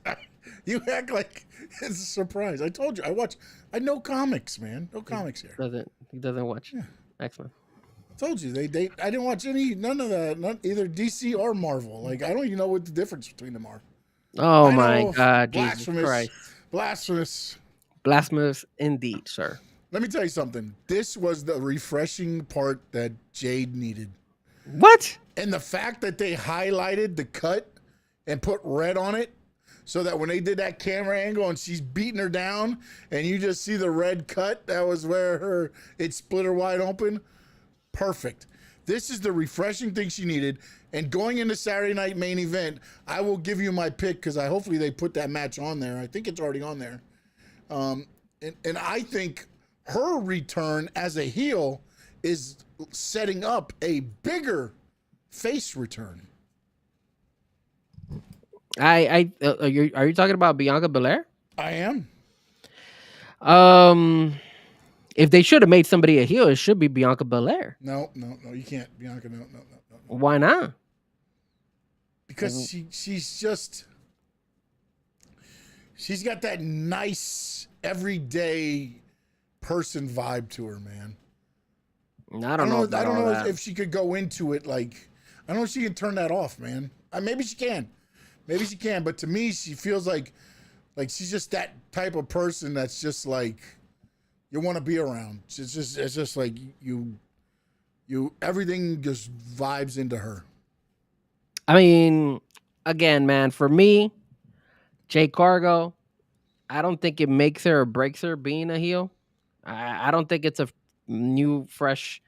You act like it's a surprise. I told you. I know comics, man. No comics here. He doesn't watch X-Men. I told you. I didn't watch none of that, either DC or Marvel. Like I don't even know what the difference between them are. Oh my God, Jesus Christ. Blasphemous indeed, sir. Let me tell you something. This was the refreshing part that Jade needed. What? And the fact that they highlighted the cut and put red on it so that when they did that camera angle and she's beating her down and you just see the red cut, that was where it split her wide open. Perfect. This is the refreshing thing she needed. And going into Saturday night main event, I will give you my pick because hopefully they put that match on there. I think it's already on there. And I think her return as a heel is setting up a bigger face return. Are you talking about Bianca Belair? I am. If they should have made somebody a heel, it should be Bianca Belair. No, you can't. Bianca, no. Why not? Because she's got that nice everyday person vibe to her, man. I don't know if she could go into it like. I don't know if she can turn that off, man. Maybe she can. But to me, she feels like she's just that type of person that's just like you want to be around. It's just like you everything just vibes into her. I mean, again, man, for me, Jade Cargill, I don't think it makes her or breaks her being a heel. I don't think it's a new, fresh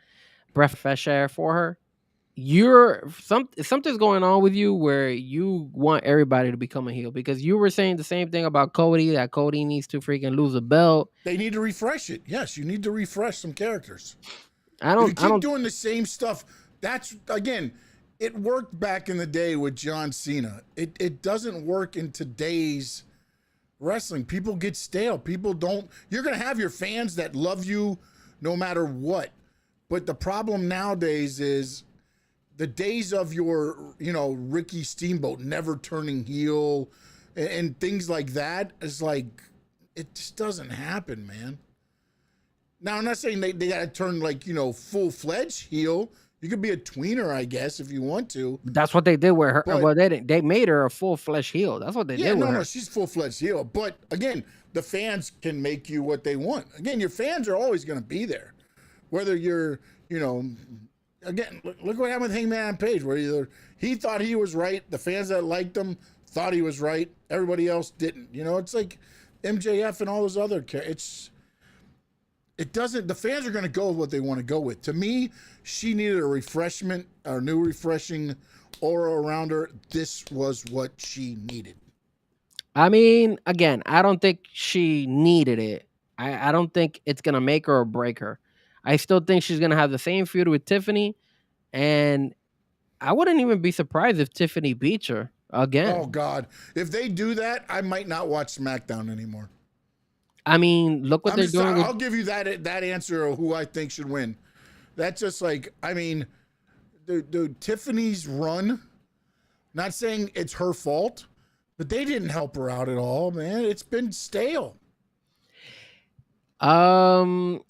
breath of fresh air for her. Something's going on with you where you want everybody to become a heel because you were saying the same thing about Cody, that Cody needs to freaking lose a belt. They need to refresh it. Yes, you need to refresh some characters. I don't keep doing the same stuff. That's again, it worked back in the day with John Cena. It doesn't work in today's wrestling. People get stale. People don't. You're gonna have your fans that love you no matter what. But the problem nowadays is the days of your, Ricky Steamboat never turning heel and things like that is like, it just doesn't happen, man. Now, I'm not saying they got to turn full-fledged heel. You could be a tweener, I guess, if you want to. That's what they did with her. Well, they made her a full-fledged heel. That's what they did with her. No, she's full-fledged heel. But, again, the fans can make you what they want. Again, your fans are always going to be there. Whether you're, again, look what happened with Hangman Page, where he thought he was right. The fans that liked him thought he was right. Everybody else didn't. It's like MJF and all those other characters. The fans are going to go with what they want to go with. To me, she needed a new refreshing aura around her. This was what she needed. I mean, again, I don't think she needed it. I don't think it's gonna make her or break her. I still think she's gonna have the same feud with Tiffany, and I wouldn't even be surprised if Tiffany beats her Oh again. God, if they do that, I might not watch SmackDown anymore. I mean, look what I'm they're just, doing I'll with. give you that answer of who I think should win. That's just like, I mean, the Tiffany's run. Not saying it's her fault, but they didn't help her out at all, man. It's been stale. Um,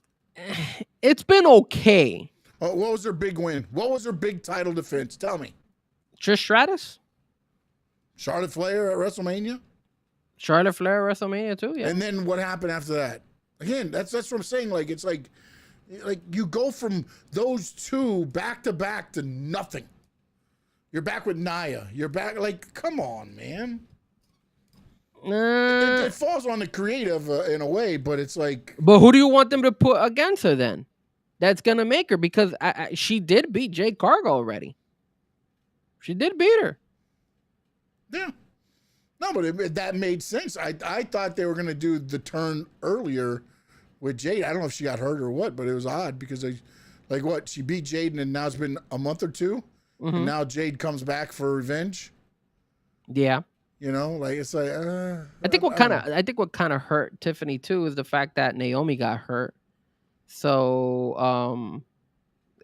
it's been okay. What was her big win? What was her big title defense? Tell me. Trish Stratus, Charlotte Flair at WrestleMania? Charlotte Flair, WrestleMania too. Yeah. And then what happened after that? Again, that's what I'm saying. Like, it's like you go from those two back to back to nothing. You're back with Nia. You're back. Like, come on, man. It falls on the creative in a way, but it's like. But who do you want them to put against her then? That's gonna make her, because she did beat Jade Cargill already. She did beat her. Yeah. No, but that made sense. I thought they were going to do the turn earlier with Jade. I don't know if she got hurt or what, but it was odd because she beat Jade and now it's been a month or two. And now Jade comes back for revenge. Yeah. You know, like it's like I think what kind of hurt Tiffany too is the fact that Naomi got hurt. So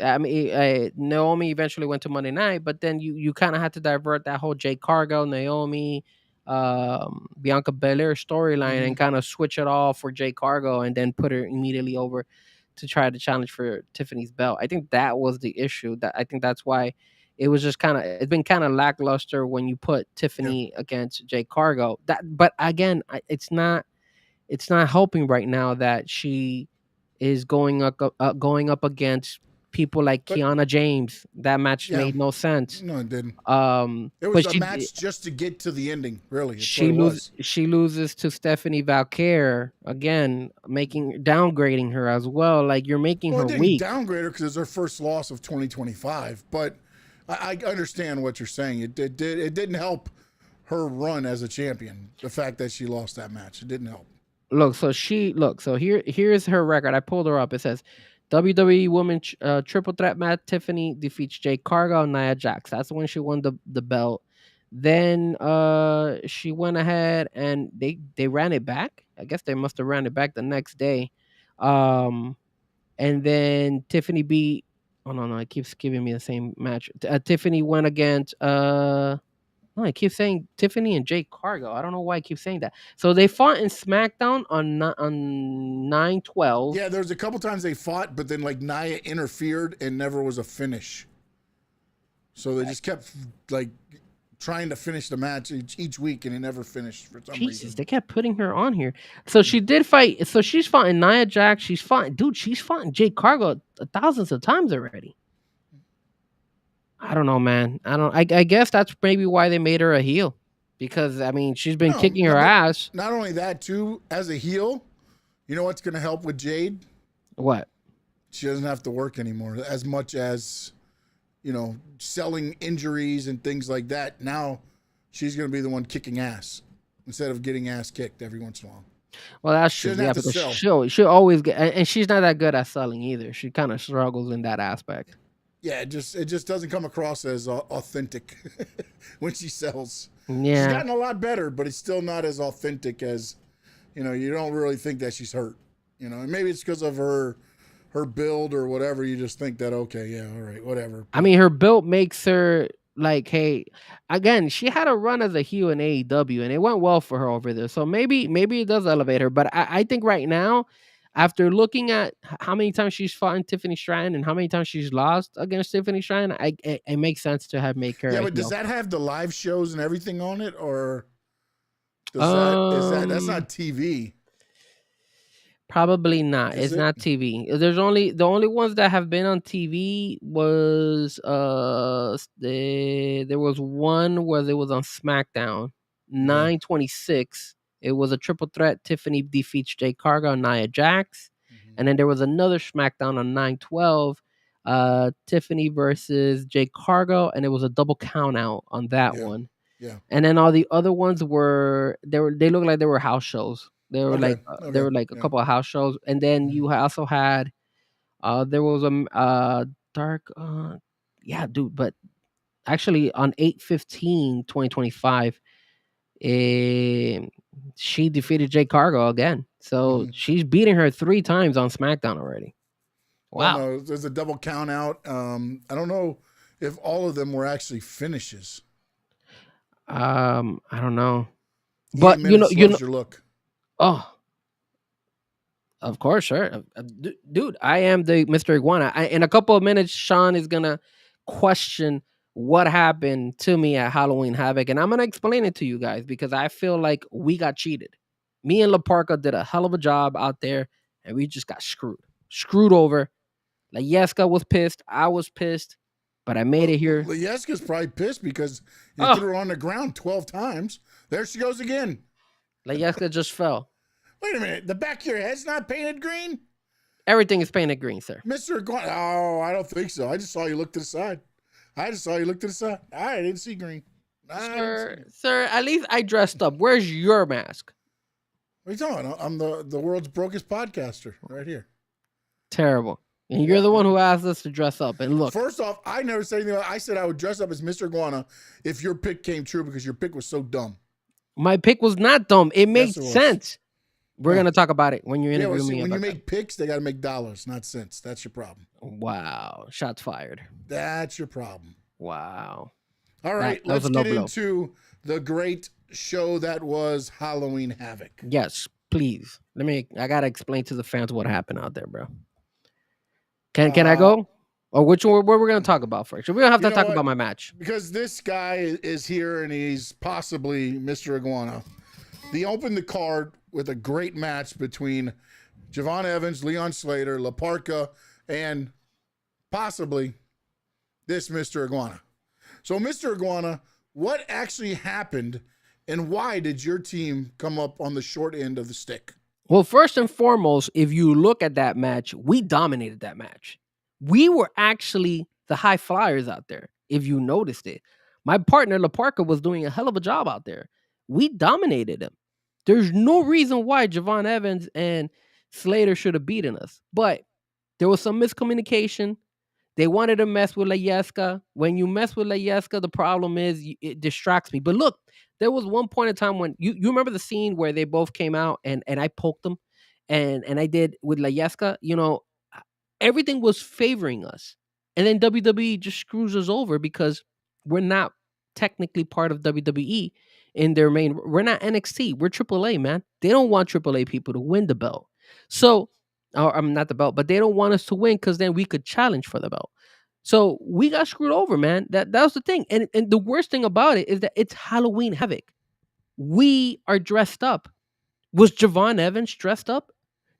I mean, Naomi eventually went to Monday Night, but then you kind of had to divert that whole Jade Cargill, Naomi, Bianca Belair storyline and kind of switch it all for Jade Cargill and then put her immediately over to try to challenge for Tiffany's belt. I think that was the issue. I think that's why it was just it's been kind of lackluster when you put Tiffany against Jade Cargill. But again, it's not helping right now that she is going up against people like Kiana James. That match made no sense. No, it didn't. It But was a match just to get to the ending, really. She loses to Stephanie Valkyrie again, downgrading her as well. Like, you're making her weak. Downgrade her because it's her first loss of 2025. But I understand what you're saying. It didn't help her run as a champion. The fact that she lost that match, it didn't help. So here's her record. I pulled her up. It says WWE Women's Triple Threat match. Tiffany defeats Jade Cargill and Nia Jax. That's when she won the belt. Then she went ahead and they ran it back. I guess they must have ran it back the next day. And then Tiffany beat. Oh no, it keeps giving me the same match. Tiffany went against. No, I keep saying Tiffany and Jade Cargill. I don't know why I keep saying that. So they fought in SmackDown on 9/12. Yeah, there's a couple times they fought, but then like Nia interfered and never was a finish. So they just kept like trying to finish the match each week, and it never finished for some reason. They kept putting her on here. So she did fight. So she's fought Nia Jax. She's fought Jade Cargill thousands of times already. I don't know, man. I guess that's maybe why they made her a heel, because I mean she's been kicking her ass. Not only that, too, as a heel, you know what's going to help with Jade? What? She doesn't have to work anymore as much as, selling injuries and things like that. Now she's going to be the one kicking ass instead of getting ass kicked every once in a while. Well, that's true. Yeah, because she'll always get, and she's not that good at selling either. She kind of struggles in that aspect. Yeah, it just doesn't come across as authentic when she sells. Yeah, she's gotten a lot better, but it's still not as authentic as, you don't really think that she's hurt. And maybe it's because of her build or whatever. You just think that, okay, yeah, all right, whatever. I mean, her build makes her like, hey, again, she had a run as a heel in AEW, and it went well for her over there. So maybe it does elevate her. But I think right now, after looking at how many times she's fought in Tiffany Stratton and how many times she's lost against Tiffany Stratton, it makes sense to make her. Yeah, but does that have the live shows and everything on it, or that's not TV? Probably not. It's not TV. The only ones that have been on TV was there was one where it was on SmackDown, 9/26. It was a triple threat. Tiffany defeats Jade Cargill and Nia Jax. And then there was another SmackDown on 9/12. Tiffany versus Jade Cargill, and it was a double count out on that one. Yeah. And then all the other ones they looked like they were house shows. They were Okay. like a Yeah. couple of house shows, and then you also had there was a dark yeah, dude, but actually on 8/15/2025, she defeated Jade Cargill again. So Mhm. she's beating her 3 times on SmackDown already. Well, Wow. no, there's a double count out. I don't know if all of them were actually finishes. I don't know. 8 But minutes loves your look. oh, of course, sure. Dude, I am the Mr. Iguana. In a couple of minutes, Sean is going to question what happened to me at Halloween Havoc. And I'm going to explain it to you guys because I feel like we got cheated. Me and La Parka did a hell of a job out there, and we just got screwed over. La Yesca was pissed. I was pissed, but I made it here. Leyeska's probably pissed because you Oh, threw her on the ground 12 times. There she goes again. La Yesca just fell. Wait a minute. The back of your head's not painted green? Everything is painted green, sir. Mr. Iguana. Oh, I don't think so. I just saw you look to the side. I didn't see green. Sir, at least I dressed up. Where's your mask? What are you talking about? I'm the world's brokest podcaster right here. Terrible. And you're the one who asked us to dress up. And look, First off, I never said anything. I said I would dress up as Mr. Iguana if your pick came true because your pick was so dumb. my pick was not dumb. It made Yes, it was. sense. We're No. going to talk about it when you Yeah, interview well, see, me. when you about make picks, they got to make dollars, not cents. That's your problem. that. Wow. Shots fired. That's your problem. Wow. All right, that was let's a low get blow. into the great show that was Halloween Havoc. Yes, please. I got to explain to the fans what happened out there, bro. Can I go? Or which one? What we're going to talk about first? We don't have to You know talk what? about my match. Because this guy is here and he's possibly Mr. Iguana. He opened the card with a great match between Javon Evans, Leon Slater, La Parka, and possibly this Mr. Iguana. So, Mr. Iguana, what actually happened and why did your team come up on the short end of the stick? Well, first and foremost, if you look at that match, we dominated that match. We were actually the high flyers out there, if you noticed it. My partner, La Parka, was doing a hell of a job out there. We dominated him. There's no reason why Javon Evans and Slater should have beaten us. But there was some miscommunication. They wanted to mess with La Yesca. When you mess with La Yesca, the problem is it distracts me. But look, there was one point in time when you remember the scene where they both came out and I poked them and I did with La Yesca, everything was favoring us. And then WWE just screws us over because we're not technically part of WWE in their main. We're not NXT. We're AAA, man. They don't want AAA people to win the belt. So, or I'm not the belt, but they don't want us to win because then we could challenge for the belt. So we got screwed over, man. That was the thing. And the worst thing about it is that it's Halloween Havoc. We are dressed up. Was Javon Evans dressed up?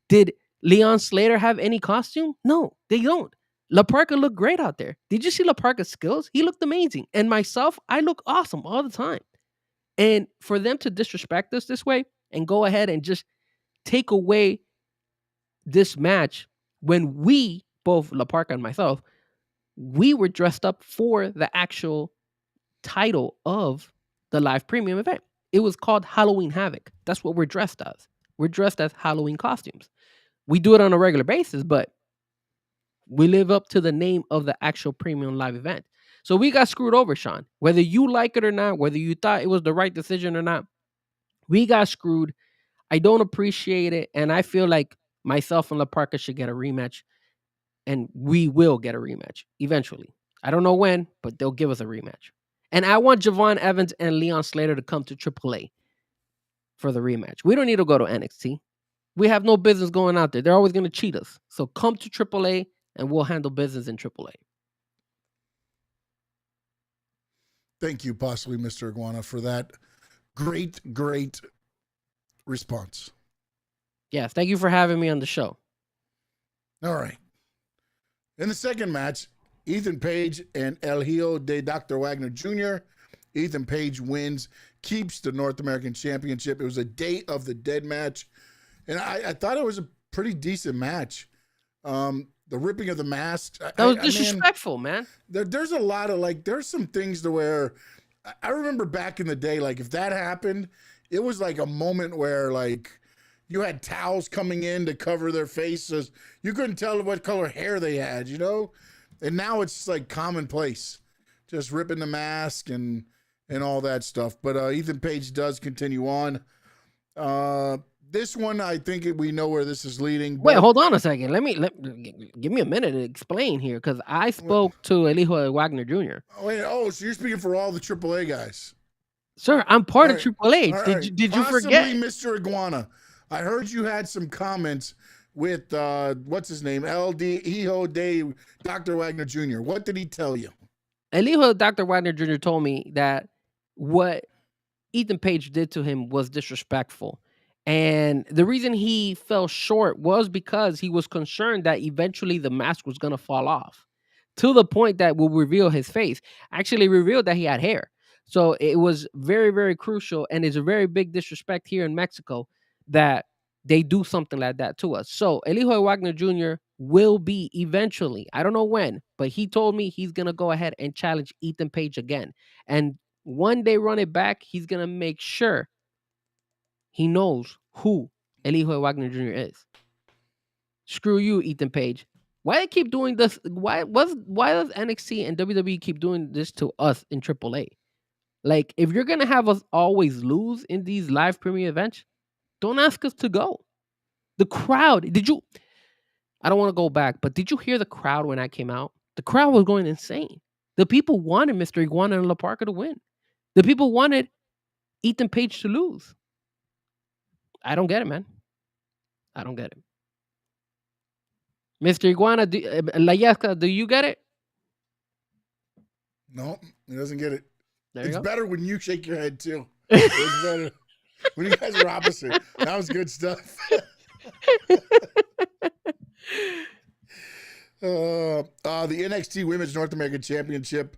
Did Leon Slater have any costume? No, they don't. La Parka looked great out there. Did you see La Parka's skills? He looked amazing. And myself, I look awesome all the time. And for them to disrespect us this way and go ahead and just take away this match when we, both La Parka and myself, we were dressed up for the actual title of the live premium event. It was called Halloween Havoc. That's what we're dressed as. We're dressed as Halloween costumes. We do it on a regular basis, but we live up to the name of the actual premium live event. So we got screwed over, Sean. Whether you like it or not, whether you thought it was the right decision or not, we got screwed. I don't appreciate it. And I feel like myself and La Parka should get a rematch. And we will get a rematch eventually. I don't know when, but they'll give us a rematch. And I want Javon Evans and Leon Slater to come to AAA for the rematch. We don't need to go to NXT. We have no business going out there. They're always going to cheat us. So come to AAA and we'll handle business in AAA. Thank you, possibly Mr. Iguana, for that great response. Yes, thank you for having me on the show. All right. In the second match, Ethan Page and El Hijo de Dr. Wagner Jr. Ethan Page wins, keeps the North American Championship. It was a Day of the Dead match, and I thought it was a pretty decent match. The ripping of the mask. That was disrespectful, man. There's a lot of there's some things to where I remember back in the day, like if that happened, it was like a moment where like you had towels coming in to cover their faces. You couldn't tell what color hair they had, you know? And now it's like commonplace, just ripping the mask and all that stuff. But Ethan Page does continue on. This one, I think we know where this is leading. Wait, hold on a second. Give me a minute to explain here, because I spoke to El Hijo de Wagner Jr. So you're speaking for all the AAA guys. Sir, I'm part of Triple H. Did you forget? Mr. Iguana, I heard you had some comments with, what's his name? Hijo de Dr. Wagner Jr. What did he tell you? El Hijo de Dr. Wagner Jr. told me that what Ethan Page did to him was disrespectful. And the reason he fell short was because he was concerned that eventually the mask was going to fall off, to the point that will reveal his face. Actually revealed that he had hair. So it was very, very crucial, and it's a very big disrespect here in Mexico that they do something like that to us. So El Hijo de Wagner Jr. will be eventually, I don't know when, but he told me he's going to go ahead and challenge Ethan Page again. And when they run it back, he's going to make sure he knows who El Hijo de Wagner Jr. is. Screw you, Ethan Page. Why they keep doing this? Why does NXT and WWE keep doing this to us in AAA? Like, if you're gonna have us always lose in these live premiere events, don't ask us to go. The crowd, I don't want to go back, but did you hear the crowd when I came out? The crowd was going insane. The people wanted Mr. Iguana and La Parka to win. The people wanted Ethan Page to lose. I don't get it, man. I don't get it. Mr. Iguana, La Yesca, do you get it? No, he doesn't get it. It's better when you shake your head too. It's better when you guys are opposite. That was good stuff. The NXT Women's North American Championship,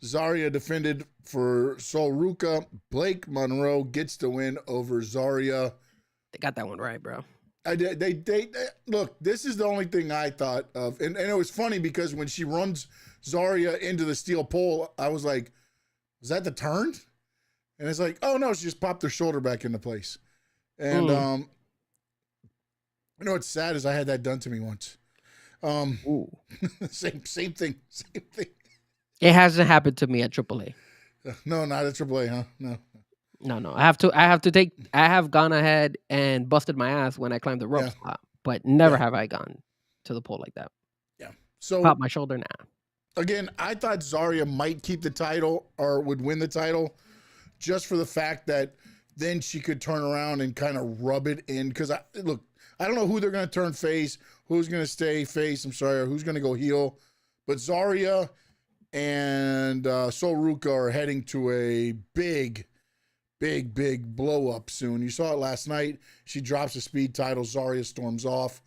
Zarya defended for Sol Ruca. Blake Monroe gets the win over Zarya. They got that one right, bro. They look, this is the only thing I thought of. And it was funny because when she runs Zarya into the steel pole, I was like, was that the turn? And it's like, oh no, she just popped her shoulder back into place. And you know what's sad is I had that done to me once. Same thing. It hasn't happened to me at AAA. No, not at AAA, huh? No. No. I have gone ahead and busted my ass when I climbed the ropes, but never have I gone to the pole like that. Yeah. So pop my shoulder now. Again, I thought Zarya might keep the title or would win the title just for the fact that then she could turn around and kind of rub it in. Because I don't know who they're going to turn face, who's going to stay face, or who's going to go heel. But Zarya and Sol Ruca are heading to a big blow up soon. You saw it last night. She drops the speed title. Zarya storms off.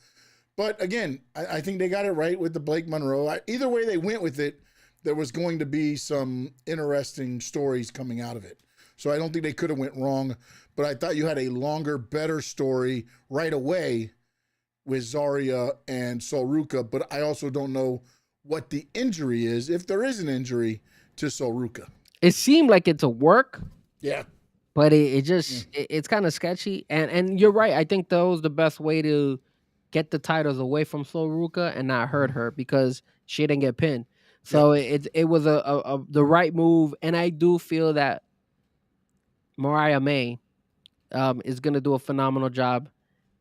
But again, I think they got it right with the Blake Monroe. Either way they went with it, there was going to be some interesting stories coming out of it. So I don't think they could have went wrong. But I thought you had a longer, better story right away with Zarya and Sol Ruca. But I also don't know what the injury is, if there is an injury to Sol Ruca. It seemed like it's a work. Yeah. But it's kind of sketchy. And you're right. I think that was the best way to get the titles away from Sol Ruca and not hurt her, because she didn't get pinned. So it was the right move. And I do feel that Mariah May is going to do a phenomenal job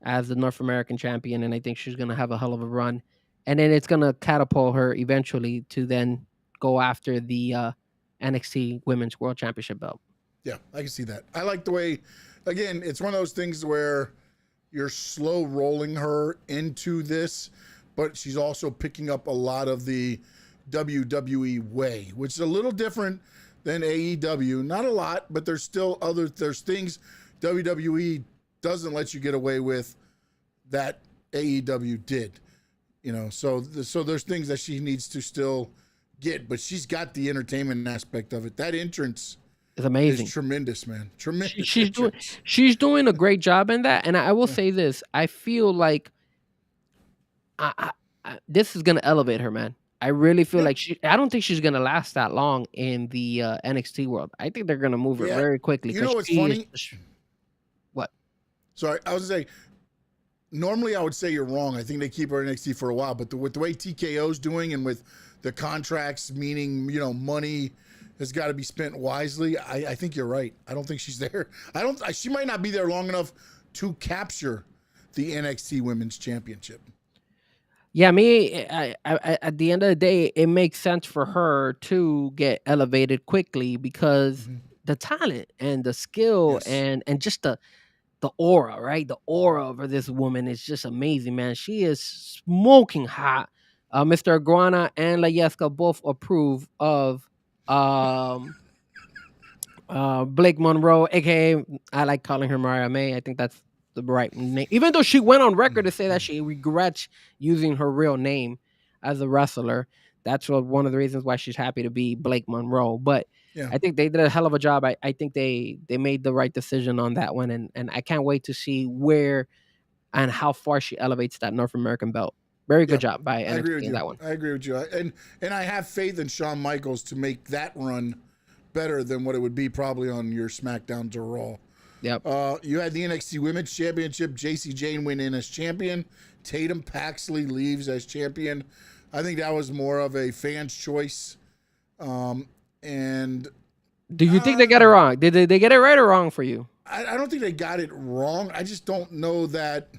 as the North American champion. And I think she's going to have a hell of a run. And then it's going to catapult her eventually to then go after the NXT Women's World Championship belt. Yeah, I can see that. I like the way, again, it's one of those things where you're slow rolling her into this, but she's also picking up a lot of the WWE way, which is a little different than AEW. Not a lot, but there's things WWE doesn't let you get away with that AEW did. So there's things that she needs to still get, but she's got the entertainment aspect of it. That entrance is amazing. It's tremendous, man. Tremendous. She's doing a great job in that. And I will say this. I feel like this is going to elevate her, man. I really feel like I don't think she's gonna last that long in the NXT world. I think they're gonna move her very quickly. You know what's funny? What? Sorry, I was gonna say. Normally, I would say you're wrong. I think they keep her in NXT for a while, but with the way TKO's doing and with the contracts, meaning money has got to be spent wisely. I think you're right. I don't think she's there. She might not be there long enough to capture the NXT Women's Championship. Yeah, I, at the end of the day, it makes sense for her to get elevated quickly because the talent and the skill and just the aura, right? The aura of this woman is just amazing, man. She is smoking hot. Mr. Iguana and Layeska both approve of Blake Monroe, aka I like calling her Mariah May. I think that's the right name. Even though she went on record to say that she regrets using her real name as a wrestler. That's one of the reasons why she's happy to be Blake Monroe. But I think they did a hell of a job. I think they made the right decision on that one. And I can't wait to see where and how far she elevates that North American belt. Very good job by NXT in that one. I agree with you. And I have faith in Shawn Michaels to make that run better than what it would be probably on your SmackDown to Raw. Yep. You had the NXT Women's Championship. JC Jane went in as champion. Tatum Paxley leaves as champion. I think that was more of a fan's choice. And do you think they got it wrong? Did they get it right or wrong for you? I don't think they got it wrong. I just don't know that.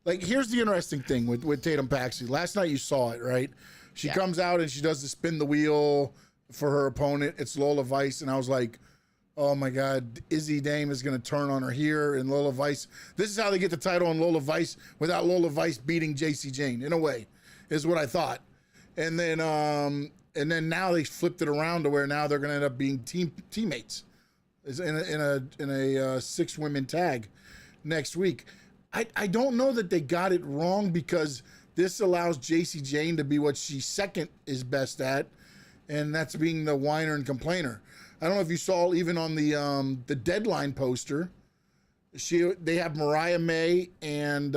Like, here's the interesting thing with Tatum Paxley. Last night you saw it, right? She comes out and she does the spin the wheel for her opponent. It's Lola Vice, and I was like, oh my God, Izzy Dame is going to turn on her here, and Lola Vice. This is how they get the title on Lola Vice without Lola Vice beating JC Jane, in a way, is what I thought. And then now they flipped it around to where now they're going to end up being teammates in a 6-women tag next week. I don't know that they got it wrong because this allows JC Jane to be what she second is best at, and that's being the whiner and complainer. I don't know if you saw even on the Deadline poster, they have Mariah May and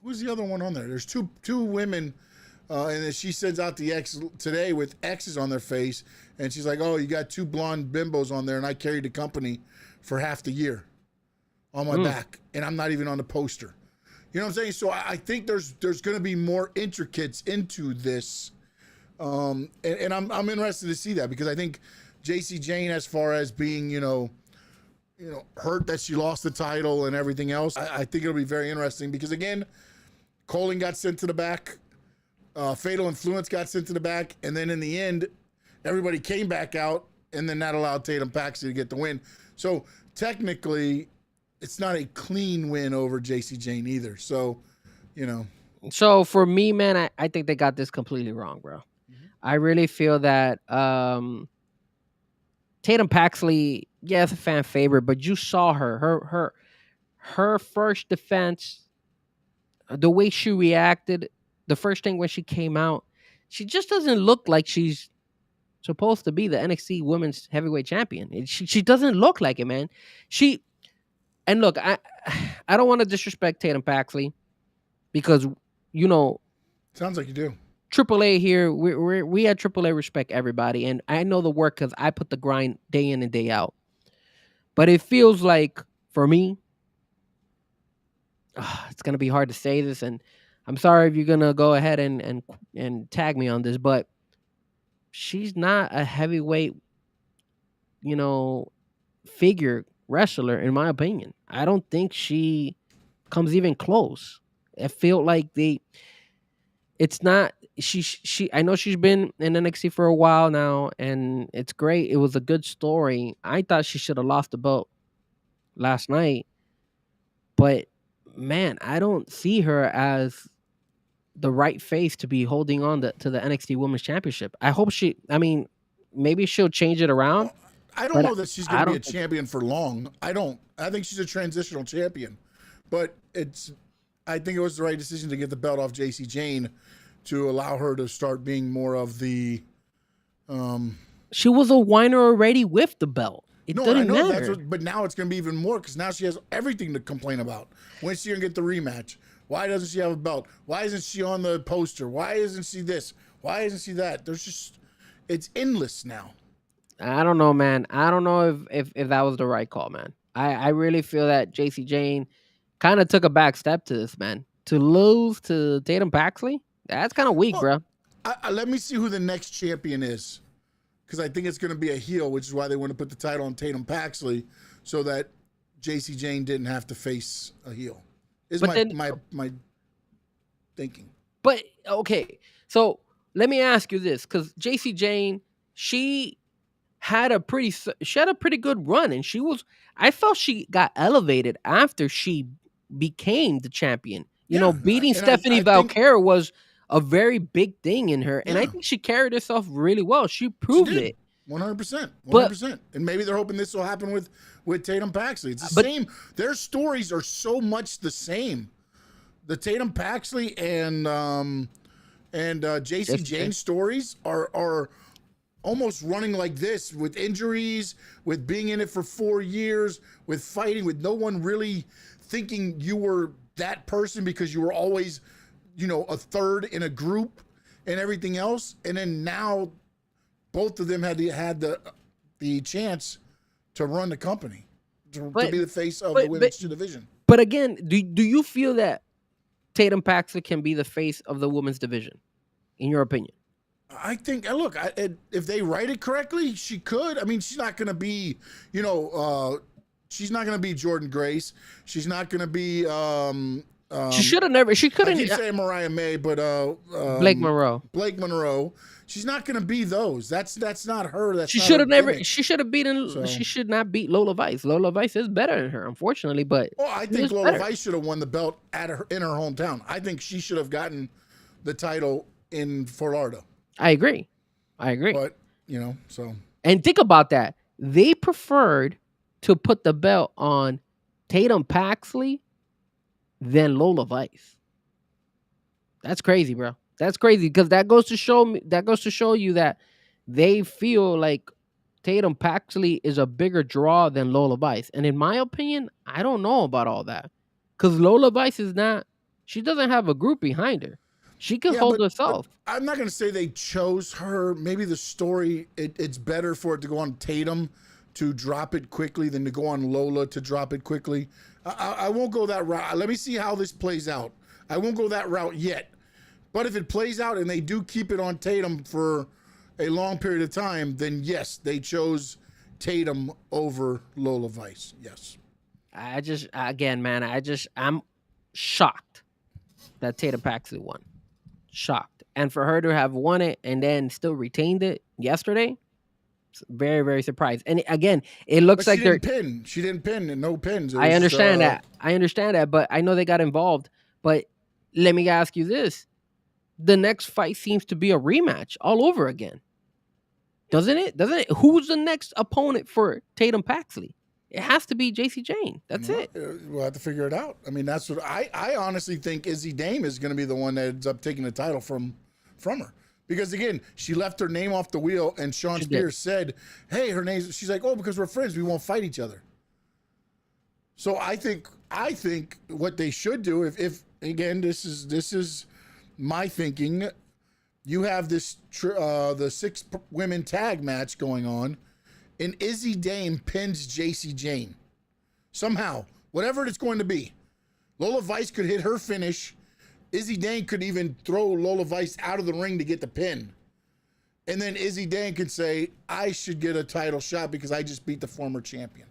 who's the other one on there? There's two women, and then she sends out the X today with X's on their face, and she's like, "Oh, you got 2 blonde bimbos on there, and I carried the company for half the year on my back, and I'm not even on the poster." You know what I'm saying? So I think there's going to be more intricates into this. And I'm interested to see that because I think JC Jane, as far as being, hurt that she lost the title and everything else, I think it'll be very interesting because, again, Colin got sent to the back, Fatal Influence got sent to the back, and then in the end, everybody came back out, and then that allowed Tatum Paxley to get the win. So technically, it's not a clean win over JC Jane either. So, So for me, man, I think they got this completely wrong, bro. I really feel that Tatum Paxley, it's a fan favorite, but you saw her first defense, the way she reacted, the first thing when she came out, she just doesn't look like she's supposed to be the NXT Women's Heavyweight Champion. She doesn't look like it, man. And look, I don't want to disrespect Tatum Paxley because, sounds like you do. AAA here, we at AAA respect everybody, and I know the work because I put the grind day in and day out. But it feels like, for me, it's gonna be hard to say this, and I'm sorry if you're gonna go ahead and tag me on this, but she's not a heavyweight, figure wrestler in my opinion. I don't think she comes even close. I feel like it's not. She I know she's been in NXT for a while now, and it's great. It was a good story. I thought she should have lost the belt last night, but man, I don't see her as the right face to be holding on to the NXT Women's Championship. I hope maybe she'll change it around. I don't know that she's going to be a champion for long. I think she's a transitional champion, but I think it was the right decision to get the belt off JC Jane to allow her to start being more of the. She was a whiner already with the belt. It didn't matter. But now it's going to be even more because now she has everything to complain about. When's she going to get the rematch? Why doesn't she have a belt? Why isn't she on the poster? Why isn't she this? Why isn't she that? It's endless now. I don't know, man. I don't know if that was the right call, man. I really feel that JC Jane kind of took a back step to this, man. To lose to Tatum Paxley, that's kind of weak, Well, bro. Let me see who the next champion is, because I think it's going to be a heel, which is why they want to put the title on Tatum Paxley, so that JC Jane didn't have to face a heel. Is my thinking. But okay, so let me ask you this, because JC Jane, she had a pretty good run, and I felt she got elevated after she became the champion. You know, beating Stephanie Valkyrie was a very big thing in her, and I think she carried herself really well. She proved it. 100%. 100%. And maybe they're hoping this will happen with Tatum Paxley. It's the same. Their stories are so much the same. The Tatum Paxley and JC Jane stories are almost running like this, with injuries, with being in it for 4 years, with fighting, with no one really thinking you were that person because you were always, a third in a group and everything else. And then now both of them had the chance to run the company, to be the face of the women's division. But again, do you feel that Tatum Paxley can be the face of the women's division, in your opinion? I think, look, if they write it correctly, she could. I mean, she's not going to be, she's not going to be Jordan Grace. She's not going to be. She couldn't. I keep saying Mariah May, but Blake Monroe. Blake Monroe. She's not going to be those. That's not her. She should have never. She should have beaten. So. She should not beat Lola Vice. Lola Vice is better than her, unfortunately. But I think Lola Vice should have won the belt in her hometown. I think she should have gotten the title in Fort Lauderdale. I agree. But, so. And think about that. They preferred to put the belt on Tatum Paxley than Lola Vice. That's crazy, bro. That's crazy, because that goes to show you that they feel like Tatum Paxley is a bigger draw than Lola Vice. And in my opinion, I don't know about all that, because Lola Vice she doesn't have a group behind her. She can hold herself. But I'm not going to say they chose her. Maybe the story, it's better for it to go on Tatum to drop it quickly than to go on Lola to drop it quickly. I won't go that route. Let me see how this plays out. I won't go that route yet. But if it plays out and they do keep it on Tatum for a long period of time, then yes, they chose Tatum over Lola Vice. Yes. I'm shocked that Tatum Paxley won. Shocked. And for her to have won it and then still retained it yesterday, very, very surprised. And again, it looks like she didn't pin and no pins. I understand that, but I know they got involved. But let me ask you this. The next fight seems to be a rematch all over again. Doesn't it? Who's the next opponent for Tatum Paxley? It has to be JC Jane. That's it. We'll have to figure it out. I mean, that's what I honestly think Izzy Dame is going to be the one that ends up taking the title from her. Because again, she left her name off the wheel, and Sean Spears said, "Hey, her name's." She's like, "Oh, because we're friends, we won't fight each other." So I think what they should do, if again, this is my thinking, you have this the 6 women tag match going on, and Izzy Dame pins JC Jane somehow, whatever it's going to be. Lola Vice could hit her finish. Izzy Dane could even throw Lola Vice out of the ring to get the pin. And then Izzy Dane could say, I should get a title shot because I just beat the former champion.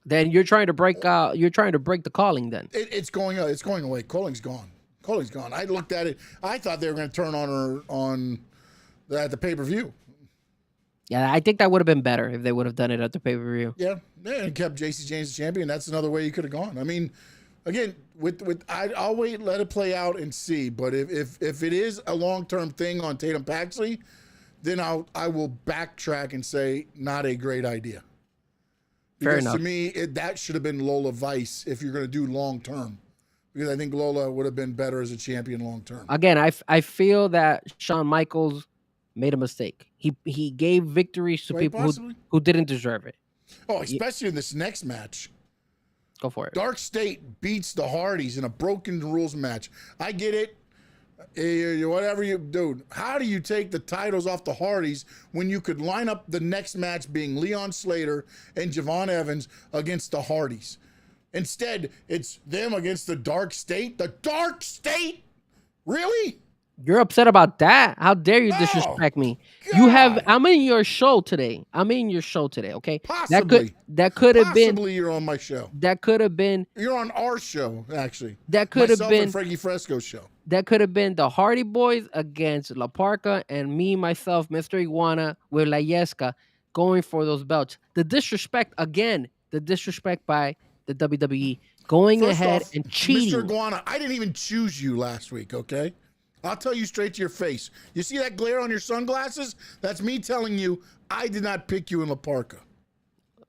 Then you're trying to break the calling then. It's going away. Calling's gone. I looked at it. I thought they were going to turn on her at the pay-per-view. Yeah, I think that would have been better if they would have done it at the pay-per-view. Yeah, and kept JC James the champion. That's another way you could have gone. I mean, again, I'll wait, let it play out and see. But if it is a long-term thing on Tatum Paxley, then I will backtrack and say not a great idea. Because fair enough. To me, that should have been Lola Vice if you're going to do long-term. Because I think Lola would have been better as a champion long-term. Again, I feel that Shawn Michaels made a mistake. He gave victories to people who didn't deserve it. Oh, especially in this next match. Go for it. Dark State beats the Hardys in a broken rules match. I get it. Whatever you do, how do you take the titles off the Hardys when you could line up the next match being Leon Slater and Javon Evans against the Hardys? Instead, it's them against the Dark State. The Dark State? Really? You're upset about that? How dare you disrespect me? You have. I'm in your show today. Okay. Possibly. That could have been. Possibly you're on my show. That could have been. You're on our show, actually. That could have Myself been and Frankie Fresco's show. That could have been the Hardy Boys against La Parca and me, myself, Mr. Iguana with La Yesca going for those belts. The disrespect again. The disrespect by the WWE going First ahead off, and cheating. Mr. Iguana, I didn't even choose you last week, okay? I'll tell you straight to your face. You see that glare on your sunglasses? That's me telling you I did not pick you in La Parca.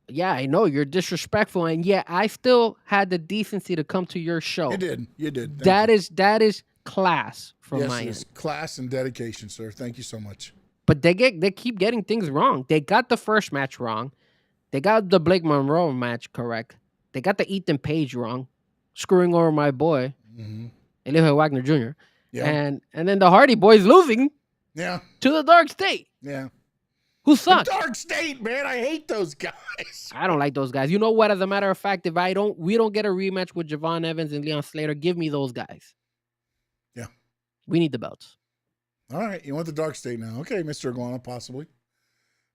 Yeah, I know you're disrespectful, and yet I still had the decency to come to your show. You did. You did. That is class from yes, my it is end. class and dedication, sir. Thank you so much. But they keep getting things wrong. They got the first match wrong. They got the Blake Monroe match correct. They got the Ethan Page wrong, screwing over my boy, Elijah Wagner Jr. Yeah. And then the Hardy Boys losing Yeah. to the Dark State, Yeah. who The sucks. Dark State, man. I hate those guys. I don't like those guys. You know what? As a matter of fact, if we don't get a rematch with Javon Evans and Leon Slater, give me those guys. Yeah. We need the belts. All right. You want the Dark State now. Okay, Mr. Iguana, possibly.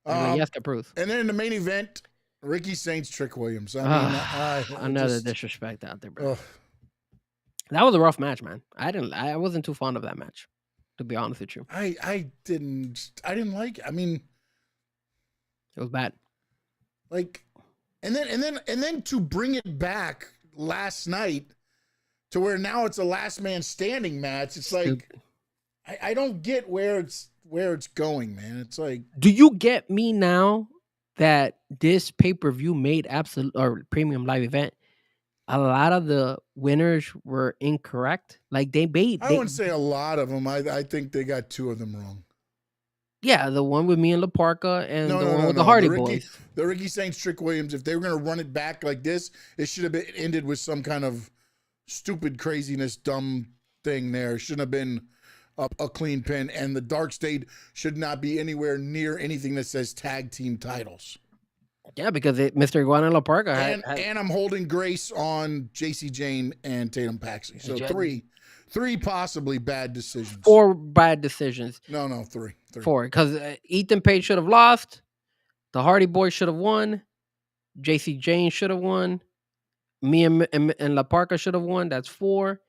Yes, Cruz. And then in the main event, Ricky Saints, Trick Williams. I mean, Another disrespect out there, bro. Ugh. That was a rough match, man. I wasn't too fond of that match, to be honest with you. I didn't like it. I mean, It was bad. like, and then to bring it back last night to where now it's a last man standing match. It's like I don't get where it's going, man. It's like, Do you get me now that this pay-per-view made absolute or premium live event? A lot of the winners were incorrect. Like I wouldn't say a lot of them. I think they got two of them wrong. Yeah, the one with me and La Parca and the one with the no. Hardy Boys. The Ricky Saints, Trick Williams, if they were going to run it back like this, it should have been ended with some kind of stupid craziness, dumb thing there. It shouldn't have been a clean pin. And the Dark State should not be anywhere near anything that says tag team titles. Yeah, because Mr. Iguana and La Parca And I'm holding Grace on JC Jane and Tatum Paxley. So three possibly bad decisions. 4 bad decisions. No, three. 4, because Ethan Page should have lost. The Hardy Boys should have won. JC Jane should have won. Me and La Parca should have won. That's 4.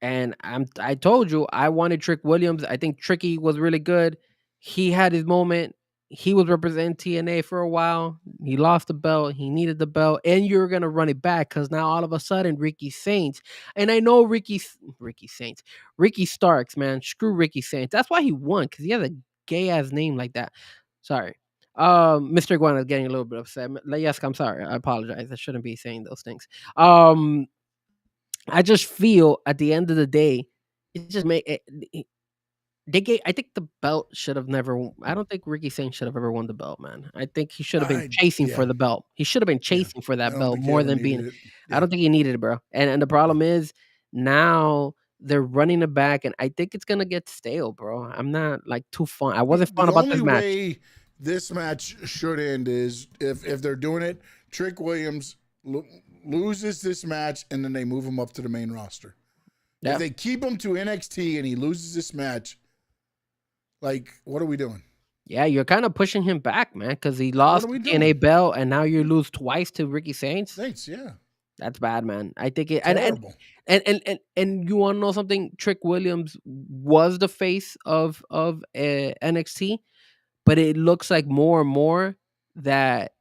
And I told you I wanted Trick Williams. I think Tricky was really good. He had his moment. He was representing TNA for a while. He lost the belt. He needed the belt. And you're going to run it back because now all of a sudden Ricky Saints. And I know Ricky Starks, man. Screw Ricky Saints. That's why he won, because he has a gay-ass name like that. Sorry. Mr. Iguana is getting a little bit upset. Yes, I'm sorry. I apologize. I shouldn't be saying those things. I just feel at the end of the day, it just made it. I think the belt should have never. I don't think Ricky Saints should have ever won the belt, man. I think he should have been chasing for the belt. He should have been chasing for that belt more than being. I don't think he needed it, bro. And the problem is now they're running it back, and I think it's gonna get stale, bro. I'm not like too fun. I wasn't fun about this match. The only way this match should end is if they're doing it. Trick Williams loses this match, and then they move him up to the main roster. If they keep him to NXT and he loses this match. Like, what are we doing? Yeah, you're kind of pushing him back, man, because he lost the TNA belt, and now you lose twice to Ricky Saints. Yeah. That's bad, man. I think it and you want to know something? Trick Williams was the face of NXT, but it looks like more and more that,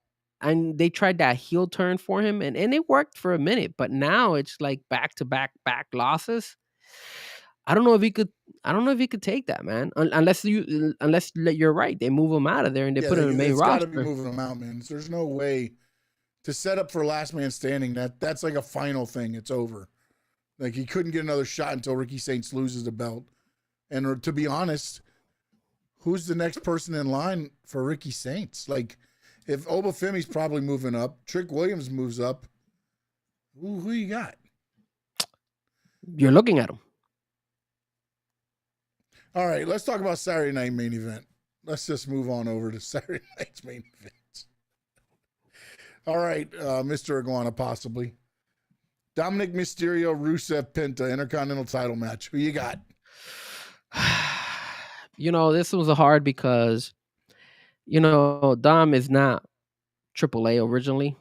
and they tried that heel turn for him, and it worked for a minute, but now it's like back losses. I don't know if he could take that, man. Unless you're right, they move him out of there and they put him in the main roster. Got to be moving him out, man. There's no way to set up for last man standing. That's like a final thing. It's over. Like, he couldn't get another shot until Ricky Saints loses the belt. And to be honest, who's the next person in line for Ricky Saints? Like, if Obafemi's probably moving up, Trick Williams moves up. Who you got? You're looking at him. All right, let's talk about Saturday night main event. Let's just move on over to Saturday night's main event. All right, Mr. Iguana, possibly. Dominic Mysterio, Rusev, Penta, Intercontinental title match. Who you got? This was hard because, Dom is not AAA originally,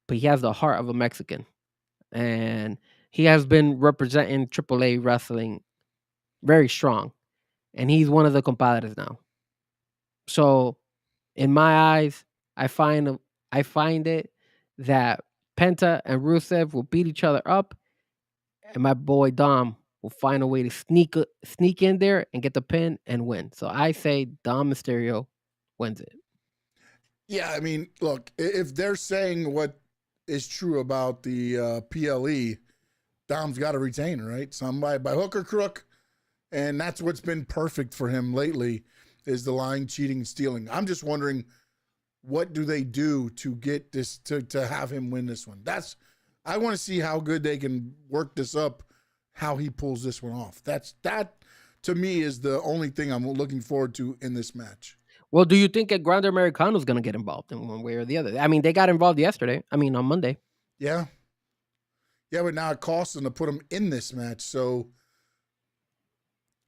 but he has the heart of a Mexican. And he has been representing AAA wrestling very strong. And he's one of the compadres now. So, in my eyes, I find it that Penta and Rusev will beat each other up, and my boy Dom will find a way to sneak in there and get the pin and win. So I say Dom Mysterio wins it. Yeah, I mean, look, if they're saying what is true about the PLE, Dom's got to retain, right? Somebody by hook or crook, and that's what's been perfect for him lately is the lying, cheating, and stealing. I'm just wondering, what do they do to get this to have him win this one? I want to see how good they can work this up, how he pulls this one off. That to me is the only thing I'm looking forward to in this match. Well, do you think a Grande Americano is going to get involved in one way or the other? I mean, they got involved yesterday. I mean, on Monday. Yeah. Yeah, but now it costs them to put them in this match. So,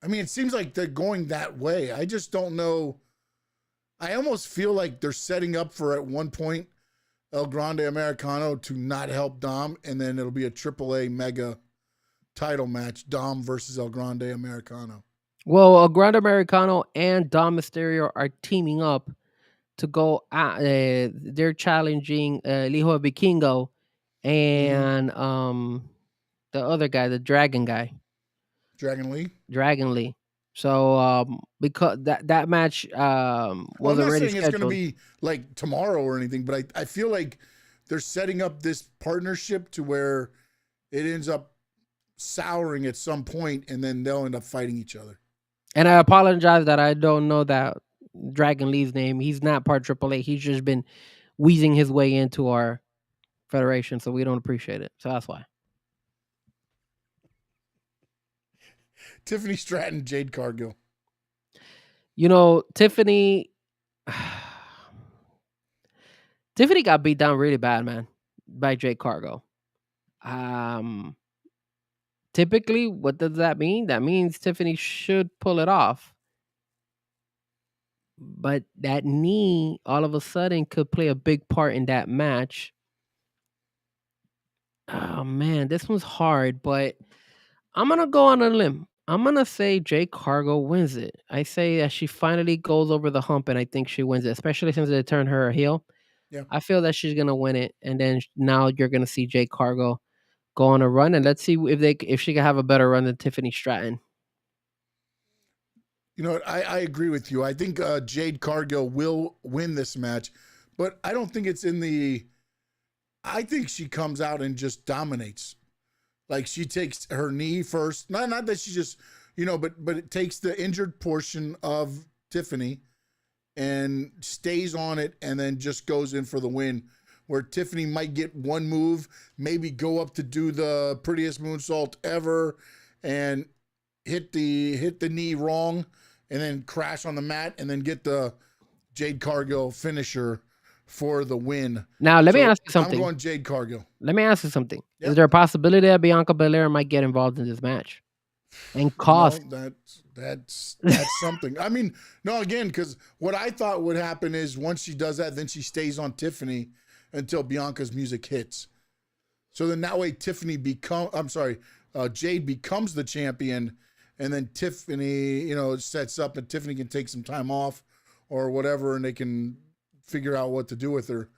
I mean, it seems like they're going that way. I just don't know. I almost feel like they're setting up for, at one point, El Grande Americano to not help Dom, and then it'll be a AAA mega title match, Dom versus El Grande Americano. Well, El Grande Americano and Dom Mysterio are teaming up to go at, they're challenging El Hijo de Vikingo and the other guy, the Dragon guy. Dragon Lee. So because that match was I'm not already saying scheduled. it's going to be like tomorrow or anything, but I feel like they're setting up this partnership to where it ends up souring at some point, and then they'll end up fighting each other. And I apologize that I don't know that Dragon Lee's name. He's not part of AAA. He's just been wheezing his way into our federation, so we don't appreciate it. So that's why. Tiffany Stratton, Jade Cargill. Tiffany got beat down really bad, man, by Jade Cargill. Typically, what does that mean? That means Tiffany should pull it off. But that knee, all of a sudden, could play a big part in that match. Oh, man, this one's hard, but I'm going to go on a limb. I'm going to say Jade Cargill wins it. I say that she finally goes over the hump, and I think she wins it, especially since they turned her heel. Yeah. I feel that she's going to win it, and then now you're going to see Jade Cargill go on a run, and let's see if she can have a better run than Tiffany Stratton. You know what? I agree with you. I think Jade Cargill will win this match, but I don't think it's in the... I think she comes out and just dominates. Like, she takes her knee first. Not that she just, but it takes the injured portion of Tiffany and stays on it and then just goes in for the win. Where Tiffany might get one move, maybe go up to do the prettiest moonsault ever and hit the knee wrong and then crash on the mat and then get the Jade Cargill finisher for the win. Now, let me ask you something. I'm going Jade Cargill. Let me ask you something. Yep. Is there a possibility that Bianca Belair might get involved in this match and cost? That's something. I mean, no, again, because what I thought would happen is once she does that, then she stays on Tiffany until Bianca's music hits. So then that way Jade becomes the champion, and then Tiffany, sets up and Tiffany can take some time off or whatever, and they can figure out what to do with her.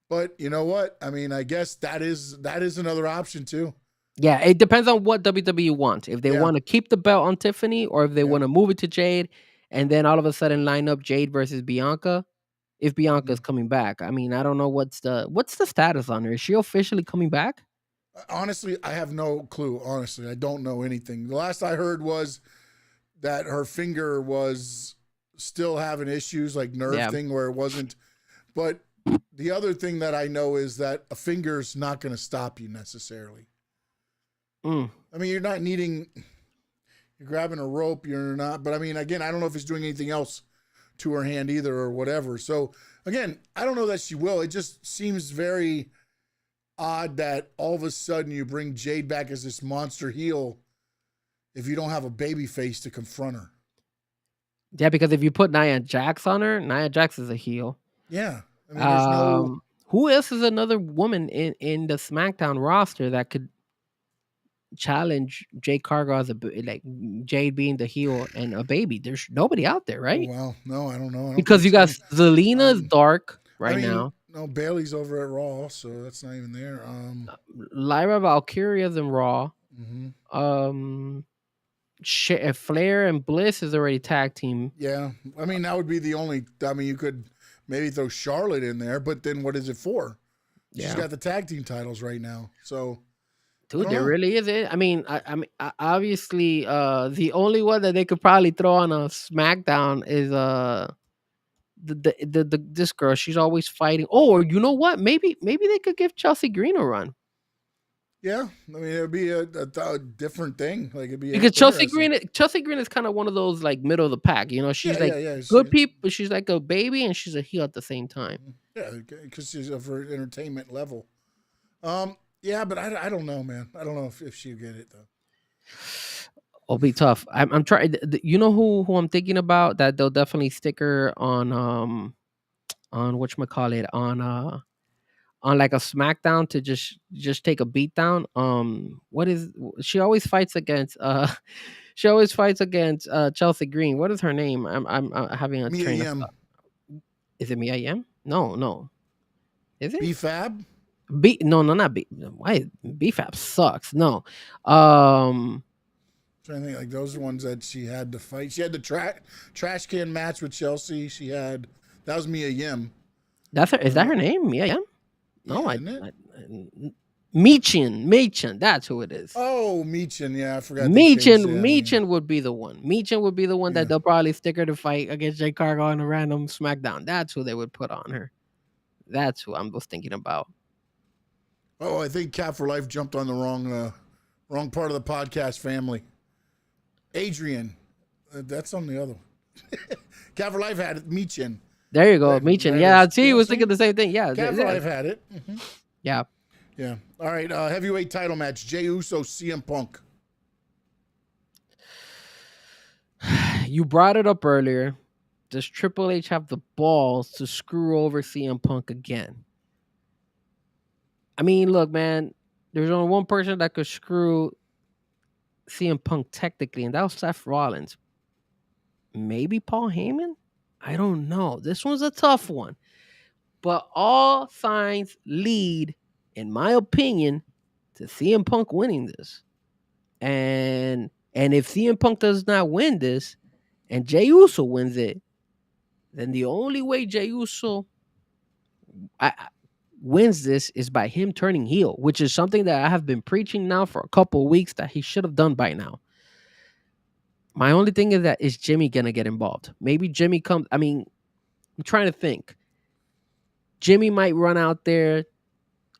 But you know what? I mean, I guess that is another option too. Yeah, it depends on what WWE wants. If they want to keep the belt on Tiffany or if they want to move it to Jade and then all of a sudden line up Jade versus Bianca. If Bianca's coming back. I mean, I don't know what's the status on her. Is she officially coming back? Honestly, I have no clue. Honestly, I don't know anything. The last I heard was that her finger was still having issues, like nerve thing where it wasn't. But The other thing that I know is that a finger's not going to stop you necessarily. I mean, you're not needing, you're grabbing a rope, you're not, but I mean, again, I don't know if it's doing anything else to her hand either or whatever. So again, I don't know that she will. It just seems very odd that all of a sudden you bring Jade back as this monster heel if you don't have a baby face to confront her. Yeah, because if you put Nia Jax on her, Nia Jax is a heel. Yeah. I mean, there's no... Who else is another woman in the SmackDown roster that could challenge Jade Cargill as like Jade being the heel and a baby? There's nobody out there, right? Oh, well, no, I don't know. Because you got Zelina's dark right now. No, Bailey's over at Raw, so that's not even there. Lyra Valkyria's in Raw. Flair and Bliss is already tag team. Yeah, I mean that would be the only. I mean, you could maybe throw Charlotte in there, but then what is it for? Yeah. She's got the tag team titles right now, so. Dude, there really is it. I mean, I mean, obviously, the only one that they could probably throw on a SmackDown is this girl. She's always fighting. Oh, or you know what? Maybe they could give Chelsea Green a run. Yeah, I mean, it would be a different thing. Like it'd be because Chelsea Green is kind of one of those like middle of the pack. You know, she's good people, but she's like a baby and she's a heel at the same time. Yeah, because she's of her entertainment level. Yeah, but I don't know, man. I don't know if she'll get it though. It'll be tough. I'm trying. You know who I'm thinking about that they'll definitely stick her on whatchamacallit on like a SmackDown to just take a beat down. What is she always fights against? Chelsea Green. What is her name? I'm having a train of thought. Is it Mia Yim? No. Is it B-Fab? No, not B. Why B-Fab sucks? No. Trying to think like those ones that she had to fight. She had the trash can match with Chelsea. That was Mia Yim. That's her. Is that her name? Mia Yim? No, Michin. That's who it is. Oh, Michin. Yeah, I forgot. Michin would be the one. Michin would be the one that they'll probably stick her to fight against Jade Cargill on a random SmackDown. That's who they would put on her. That's who I was thinking about. Oh, I think Cat for Life jumped on the wrong part of the podcast family. Adrian. That's on the other one. Cat for Life had it. Michin. There you go, Michin. Yeah, see, he was thinking the same thing. Yeah, Cat for Life had it. Mm-hmm. Yeah. Yeah. All right. Heavyweight title match: Jey Uso, CM Punk. You brought it up earlier. Does Triple H have the balls to screw over CM Punk again? I mean, look, man. There's only one person that could screw CM Punk technically, and that was Seth Rollins. Maybe Paul Heyman? I don't know. This one's a tough one. But all signs lead, in my opinion, to CM Punk winning this. And if CM Punk does not win this, and Jey Uso wins it, then the only way Jey Uso wins this is by him turning heel, which is something that I have been preaching now for a couple of weeks that he should have done by now. My only thing is that is Jimmy going to get involved? Maybe Jimmy comes. I mean, I'm trying to think. Jimmy might run out there.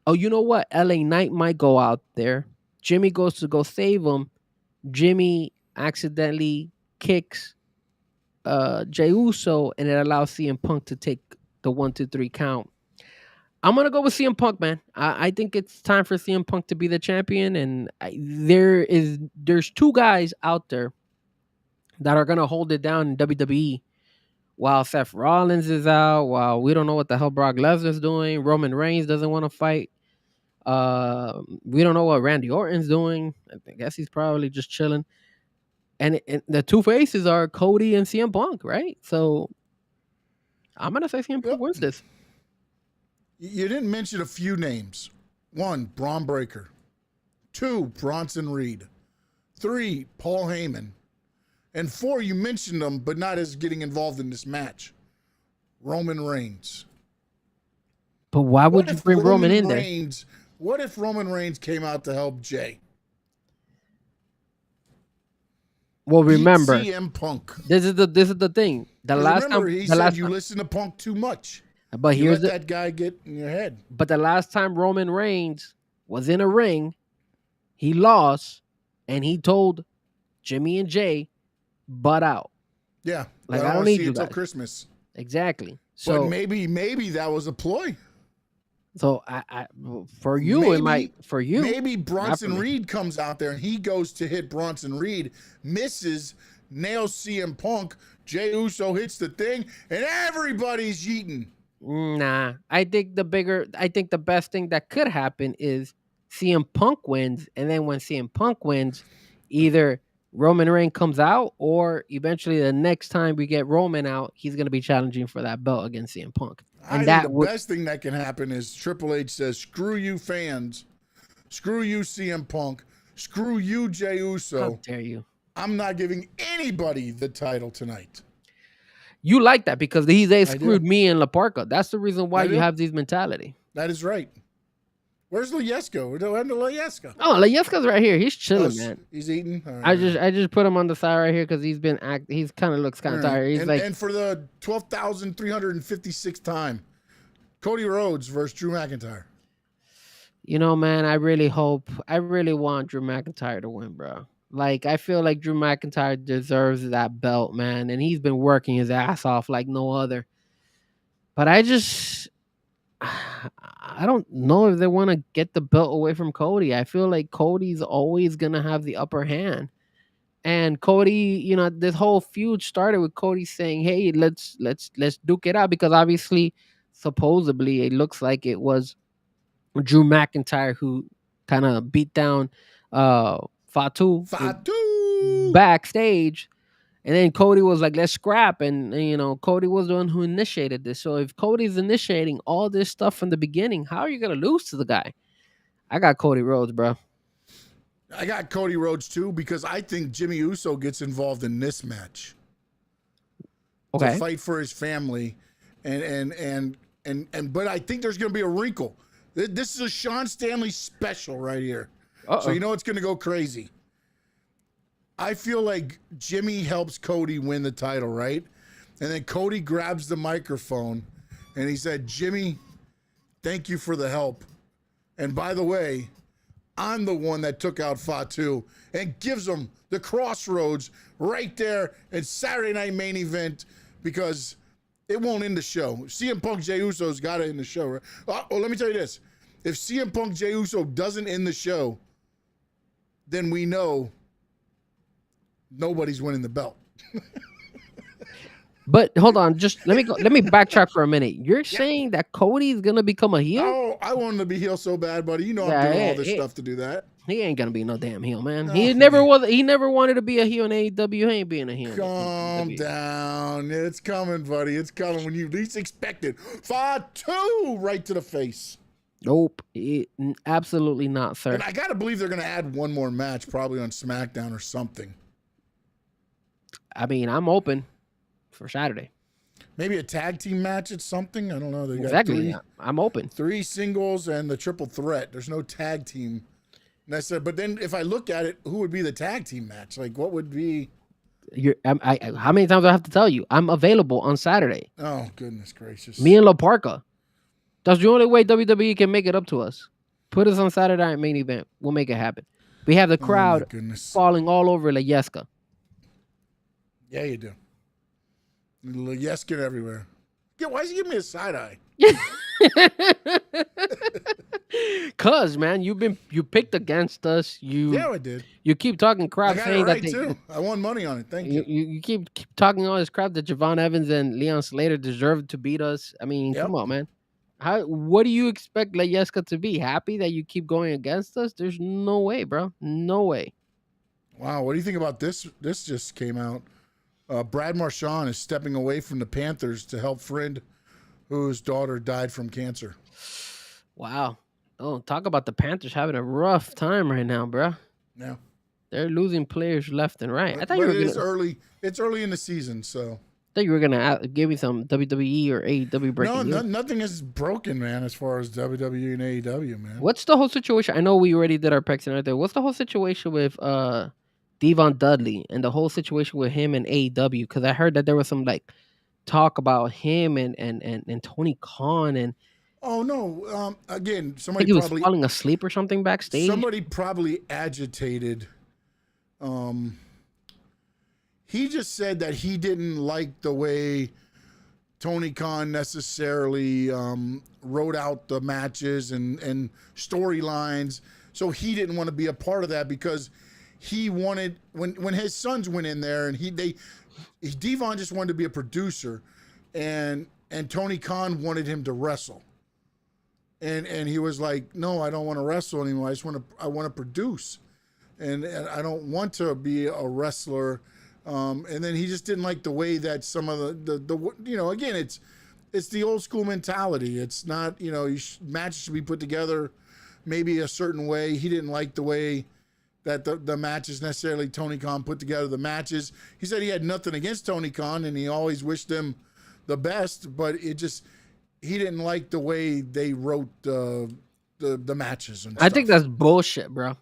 Oh, you know what? LA Knight might go out there. Jimmy goes to go save him. Jimmy accidentally kicks Jey Uso, and it allows CM Punk to take the 1, 2, 3 count. I'm going to go with CM Punk, man. I think it's time for CM Punk to be the champion, and there's 2 guys out there that are going to hold it down in WWE while Seth Rollins is out, while we don't know what the hell Brock Lesnar's doing. Roman Reigns doesn't want to fight. We don't know what Randy Orton's doing. I guess he's probably just chilling. And the 2 faces are Cody and CM Punk, right? So I'm going to say CM Punk wins this. You didn't mention a few names. 1, Braun Breaker. 2, Bronson Reed. 3, Paul Heyman. And 4, you mentioned them, but not as getting involved in this match. Roman Reigns. But why would you bring Roman in there? What if Roman Reigns came out to help Jey? Well, remember, CM Punk. This is the thing. The last time he said you listen to Punk too much. But You here's let that guy get in your head. But the last time Roman Reigns was in a ring, he lost, and he told Jimmy and Jay, "Butt out." Yeah, Like, I don't don't wanna need see you until guys. Christmas. Exactly. But So maybe that was a ploy. So for you, it might for you. Maybe not for Bronson me. Reed comes out there and he goes to hit Bronson Reed, misses, nails CM Punk. Jey Uso hits the thing, and everybody's yeeting. Nah, I think the best thing that could happen is CM Punk wins, and then when CM Punk wins, either Roman Reigns comes out, or eventually the next time we get Roman out, he's gonna be challenging for that belt against CM Punk. I And think that the would best thing that can happen is Triple H says, "Screw you, fans. Screw you, CM Punk. Screw you, Jey how Uso. dare you? I'm not giving anybody the title tonight." You like that because they do. screwed me and La Parka. That's the reason why I you do. have these mentality. That is right. Where's Leyesko? Where's Leyesko? Oh, Layeska's right here. He's chilling, Oh, man. He's eating. All I right. just put him on the side right here because he's been he's kind of looks kind of All right. tired. He's And for the 12,356th time, Cody Rhodes versus Drew McIntyre. You know, man, I really want Drew McIntyre to win, bro. Like, I feel like Drew McIntyre deserves that belt, man, and he's been working his ass off like no other. But I don't know if they want to get the belt away from Cody. I feel like Cody's always gonna have the upper hand. And Cody, this whole feud started with Cody saying, "Hey, let's duke it out," because obviously, supposedly, it looks like it was Drew McIntyre who kind of beat down Fatu backstage, and then Cody was like, "Let's scrap," and Cody was the one who initiated this. So if Cody's initiating all this stuff from the beginning, how are you gonna lose to the guy? I got Cody Rhodes, bro. I got Cody Rhodes too because I think Jimmy Uso gets involved in this match Okay. to fight for his family, and but I think there's going to be a wrinkle. This is a Sean Stanley special right here, so you know it's going to go crazy. I feel like Jimmy helps Cody win the title, right? And then Cody grabs the microphone and he said, "Jimmy, thank you for the help. And by the way, I'm the one that took out Fatu," and gives him the crossroads right there in Saturday Night Main Event because it won't end the show. CM Punk Jey Uso's got to end the show. Right? Oh, let me tell you this. If CM Punk Jey Uso doesn't end the show, then we know nobody's winning the belt. But hold on, just let me backtrack for a minute. You're saying that Cody's gonna become a heel? Oh, I want him to be heel so bad, buddy. You know I'm doing all this stuff to do that. He ain't gonna be no damn heel, man. No, He never was. He never wanted to be a heel in AEW. He ain't being a heel. Calm down. It's coming, buddy. It's coming when you least expect it. Fatu right to the face. Nope. Absolutely not, sir. And I got to believe they're going to add one more match probably on SmackDown or something. I mean, I'm open for Saturday. Maybe a tag team match at something. I don't know. They got Exactly. I'm open. 3 singles and the triple threat. There's no tag team. Necessarily. But then if I look at it, who would be the tag team match? Like what would be? How many times do I have to tell you? I'm available on Saturday. Oh, goodness gracious. Me and La Parka. That's the only way WWE can make it up to us. Put us on Saturday Night Main Event. We'll make it happen. We have the crowd falling all over Layeska. Yeah, you do. Layeska everywhere. Yeah, why is he giving me a side eye? Cause man, you picked against us. Yeah, I did. You keep talking crap, I got saying it right that too. I won money on it. Thank you. You keep talking all this crap that Javon Evans and Leon Slater deserve to beat us. I mean, come on, man. What do you expect Layeska to be? Happy that you keep going against us? There's no way, bro. No way. Wow, what do you think about this? This just came out. Brad Marchand is stepping away from the Panthers to help friend whose daughter died from cancer. Wow. Oh, talk about the Panthers having a rough time right now, bro. Yeah. They're losing players left and right. But it's early. It's early in the season, so. I thought you were gonna give me some WWE or AEW breaking news. No, nothing is broken, man. As far as WWE and AEW, man. What's the whole situation? I know we already did our picks and everything. What's the whole situation with Devon Dudley and the whole situation with him and AEW? Because I heard that there was some like talk about him and Tony Khan, and Oh no! Again, I think he was falling asleep or something backstage. somebody probably agitated. Um, he just said that he didn't like the way Tony Khan necessarily wrote out the matches and storylines. So he didn't want to be a part of that because he wanted when his sons went in there and Devon just wanted to be a producer, and Tony Khan wanted him to wrestle. And he was like, no, I don't want to wrestle anymore. I want to produce, and I don't want to be a wrestler. And then he just didn't like the way that some of the again, it's the old school mentality. It's not, matches should be put together maybe a certain way. He didn't like the way that the matches necessarily Tony Khan put together the matches. He said he had nothing against Tony Khan and he always wished him the best, but he didn't like the way they wrote the matches and stuff. I think that's bullshit, bro.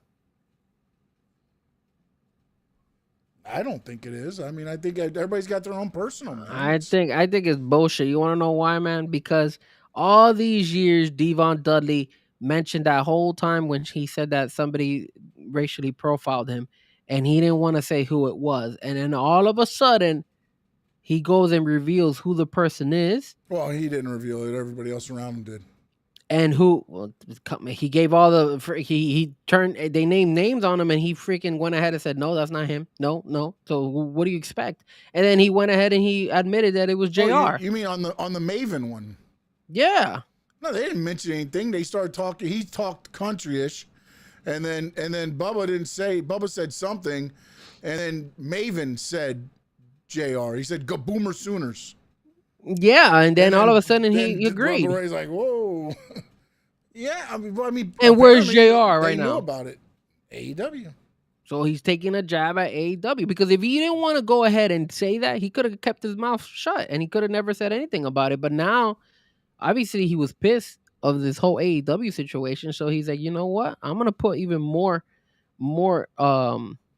I don't think it is. I mean, I think everybody's got their own personal. Man. I think it's bullshit. You want to know why, man? Because all these years, Devon Dudley mentioned that whole time when he said that somebody racially profiled him, and he didn't want to say who it was, and then all of a sudden, he goes and reveals who the person is. Well, he didn't reveal it. Everybody else around him did. And he gave all he turned, they named names on him, and he freaking went ahead and said, no, that's not him. No. So what do you expect? And then he went ahead and he admitted that it was JR. Oh, you mean on the Maven one? Yeah. No, they didn't mention anything. They started talking. He talked country-ish, and then Bubba said something, and then Maven said JR. He said, go Boomer Sooners. Yeah, and then all of a sudden he agreed. Bubba Ray's like, whoa. Yeah, I mean, and where's JR right now? They knew about it. AEW. So he's taking a jab at AEW, because if he didn't want to go ahead and say that, he could have kept his mouth shut and he could have never said anything about it. But now, obviously, he was pissed of this whole AEW situation. So he's like, you know what? I'm gonna put even more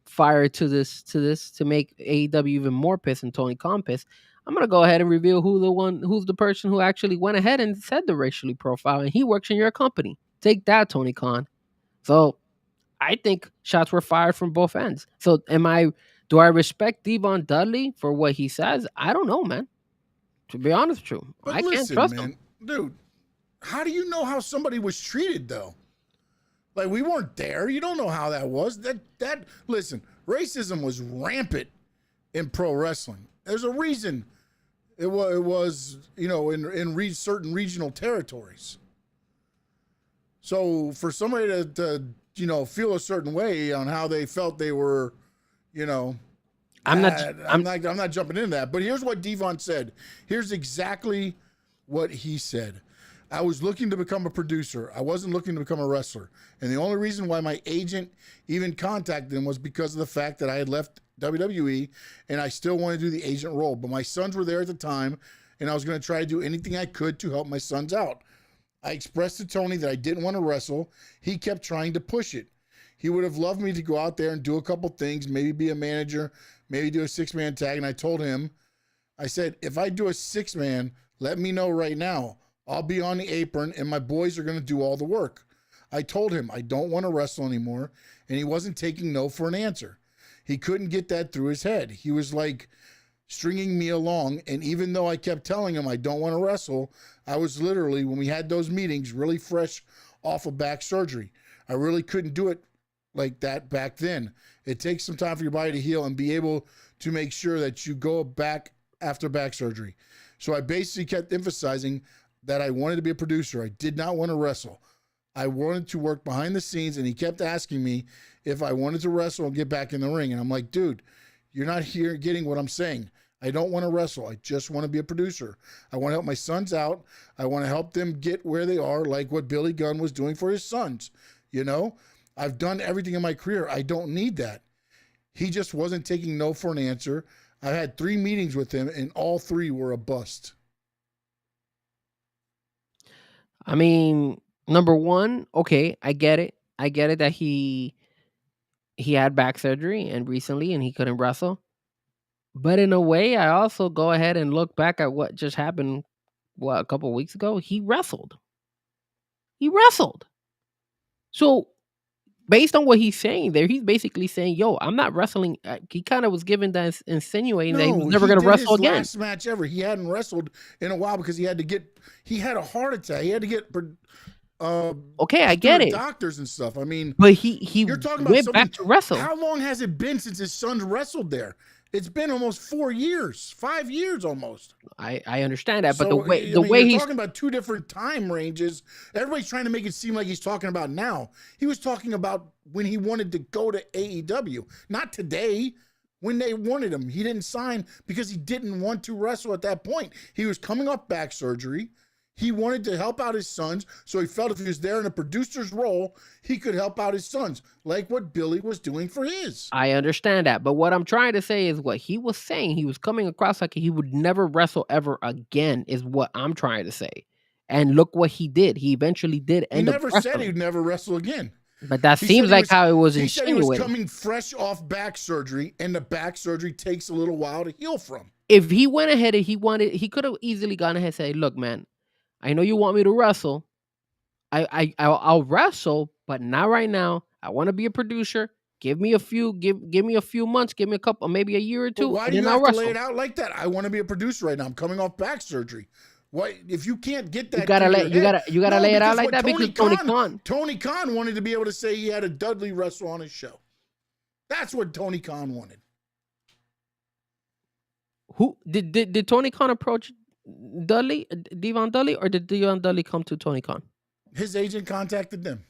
fire to this to make AEW even more pissed and Tony Khan pissed. I'm gonna go ahead and reveal who's the person who actually went ahead and said the racially profile, and he works in your company. Take that, Tony Khan. So I think shots were fired from both ends. So do I respect Devon Dudley for what he says? I don't know, man. To be honest with you, but I can't trust him. Dude, how do you know how somebody was treated though? Like, we weren't there. You don't know how that was. Listen, racism was rampant in pro wrestling. There's a reason it was in certain regional territories. So for somebody to feel a certain way on how they felt they were, I'm not jumping into that. But here's what Devon said. Here's exactly what he said. I was looking to become a producer. I wasn't looking to become a wrestler. And the only reason why my agent even contacted him was because of the fact that I had left WWE and I still wanted to do the agent role. But my sons were there at the time, and I was going to try to do anything I could to help my sons out. I expressed to Tony that I didn't want to wrestle. He kept trying to push it. He would have loved me to go out there and do a couple things, maybe be a manager, maybe do a 6-man tag. And I told him, I said, if I do a 6-man, let me know right now. I'll be on the apron, and my boys are going to do all the work. I told him I don't want to wrestle anymore, and he wasn't taking no for an answer. He couldn't get that through his head. He was like stringing me along, and even though I kept telling him I don't want to wrestle, I was literally, when we had those meetings, really fresh off of back surgery. I really couldn't do it like that back then. It takes some time for your body to heal and be able to make sure that you go back after back surgery. So I basically kept emphasizing that I wanted to be a producer. I did not want to wrestle. I wanted to work behind the scenes, and he kept asking me if I wanted to wrestle and get back in the ring. And I'm like, dude, you're not here getting what I'm saying. I don't want to wrestle. I just want to be a producer. I want to help my sons out. I want to help them get where they are, like what Billy Gunn was doing for his sons. I've done everything in my career. I don't need that. He just wasn't taking no for an answer. I had 3 meetings with him, and all 3 were a bust. I mean, number one, okay, I get it. I get it that he had back surgery and recently, and he couldn't wrestle. But in a way, I also go ahead and look back at what just happened. What, a couple of weeks ago, he wrestled. He wrestled. So based on what he's saying there, he's basically saying, "Yo, I'm not wrestling." He kind of was given that insinuating that he was No, never he going to did wrestle his again. last match ever. He hadn't wrestled in a while because he had a heart attack. He had to get Okay, I get it. doctors and stuff. I mean, But he you're talking about went back to wrestle. How long has it been since his son wrestled there? It's been almost 4 years, 5 years almost. I understand that, but So, the way you're he's talking about two different time ranges. Everybody's trying to make it seem like he's talking about now. He was talking about when he wanted to go to AEW, not today. When they wanted him, he didn't sign because he didn't want to wrestle at that point. He was coming off back surgery. He wanted to help out his sons, so he felt if he was there in a producer's role, he could help out his sons, like what Billy was doing for his. I understand that, but what I'm trying to say is what he was saying. He was coming across like he would never wrestle ever again, is what I'm trying to say. And look what he did. He eventually did He end up never wrestling. said he'd never wrestle again. But that He seems said like how it was He said he was insinuated. coming fresh off back surgery, and the back surgery takes a little while to heal from. If he went ahead and he could have easily gone ahead and said, "Look, man, I know you want me to wrestle. I'll wrestle, but not right now. I want to be a producer. Give me a few months, give me a couple, maybe a year or But two, why and do you then have I'll to lay wrestle." it out like that? I want to be a producer right now. I'm coming off back surgery. Why, if you can't get that, You gotta through your head- you gotta No, lay it out because like what that because Tony Khan wanted to be able to say he had a Dudley wrestle on his show. That's what Tony Khan wanted. Who did Tony Khan approach Dudley, Devon Dudley, or did Devon Dudley come to Tony Khan? His agent contacted them.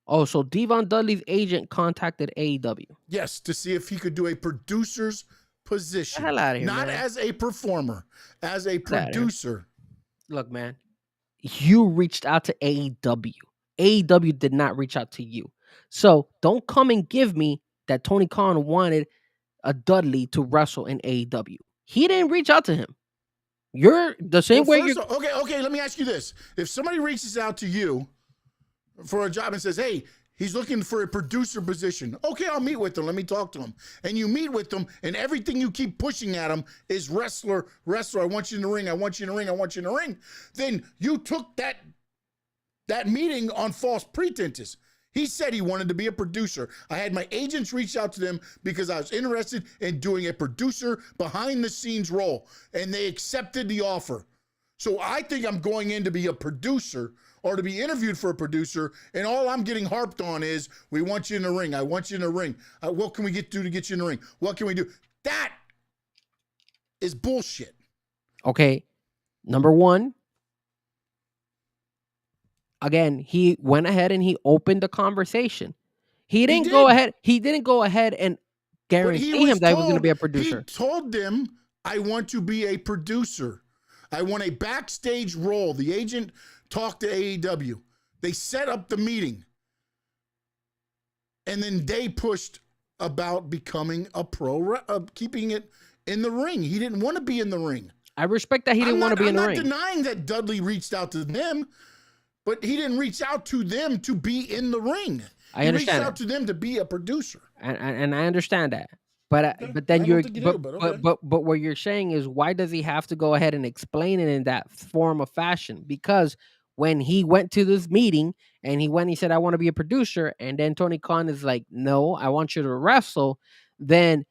Oh, so Devon Dudley's agent contacted AEW. Yes, to see if he could do a producer's position. Get the hell outta here, Not man. as a performer, as a Get outta here. producer. Look, man, you reached out to AEW. AEW did not reach out to you. So don't come and give me that Tony Khan wanted a Dudley to wrestle in AEW. He didn't reach out to him. You're the same way First you. of all, okay, let me ask you this. If somebody reaches out to you for a job and says, hey, he's looking for a producer position. Okay, I'll meet with him. Let me talk to him. And you meet with him, and everything you keep pushing at him is wrestler. I want you in the ring. I want you in the ring. I want you in the ring. Then you took that meeting on false pretenses. He said he wanted to be a producer. I had my agents reach out to them because I was interested in doing a producer behind the scenes role, and they accepted the offer. So I think I'm going in to be a producer or to be interviewed for a producer, and all I'm getting harped on is, we want you in the ring. I want you in the ring. What can we do to get you in the ring? What can we do? That is bullshit. Okay, number one. Again, he went ahead and he opened the conversation. He didn't go ahead. He didn't go ahead and guarantee him that he was going to be a producer. He told them, I want to be a producer. I want a backstage role. The agent talked to AEW. They set up the meeting. And then they pushed about becoming a pro, keeping it in the ring. He didn't want to be in the ring. I respect that he didn't want to be in the ring. I'm not denying that Dudley reached out to them, but he didn't reach out to them to be in the ring. I understand. He reached out to them to be a producer. And I understand that. But then but what you're saying is, why does he have to go ahead and explain it in that form of fashion? Because when he went to this meeting and he said, I want to be a producer, and then Tony Khan is like, no, I want you to wrestle, then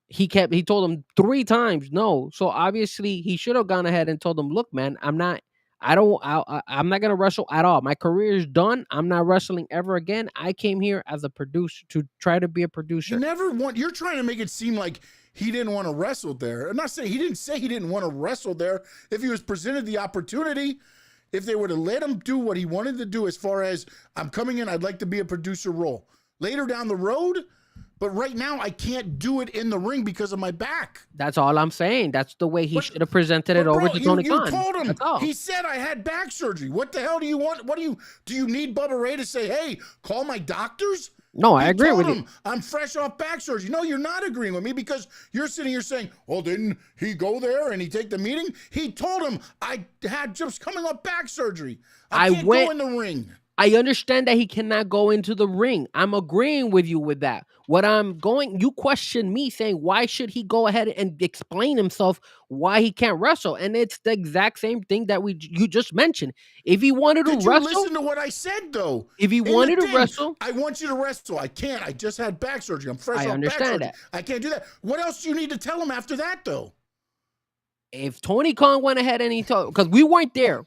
he told him 3 times no. So obviously he should have gone ahead and told him, look, man, I'm not gonna wrestle at all. My career is done. I'm not wrestling ever again. I came here as a producer to try to be a producer. You're trying to make it seem like he didn't want to wrestle there. I'm not saying he didn't want to wrestle there. If he was presented the opportunity, if they were to let him do what he wanted to do, as far as, I'm coming in, I'd like to be a producer role later down the road. But right now, I can't do it in the ring because of my back. That's all I'm saying. That's the way he should have presented it over to Tony Khan. You told him. He said, I had back surgery. What the hell do you want? Do you need Bubba Ray to say, hey, call my doctors? No, I agree with you. I'm fresh off back surgery. No, you're not agreeing with me, because you're sitting here saying, well, didn't he go there and he take the meeting? He told him, I had just coming off back surgery. I can't go in the ring. I understand that he cannot go into the ring. I'm agreeing with you with that. You question me saying, why should he go ahead and explain himself why he can't wrestle? And it's the exact same thing that you just mentioned. If he wanted to Did you wrestle, listen to what I said, though? if he wanted to wrestle, I want you to wrestle. I can't. I just had back surgery. I'm fresh I off back understand surgery. that. I can't do that. What else do you need to tell him after that, though? if Tony Khan went ahead and he told, because we weren't there.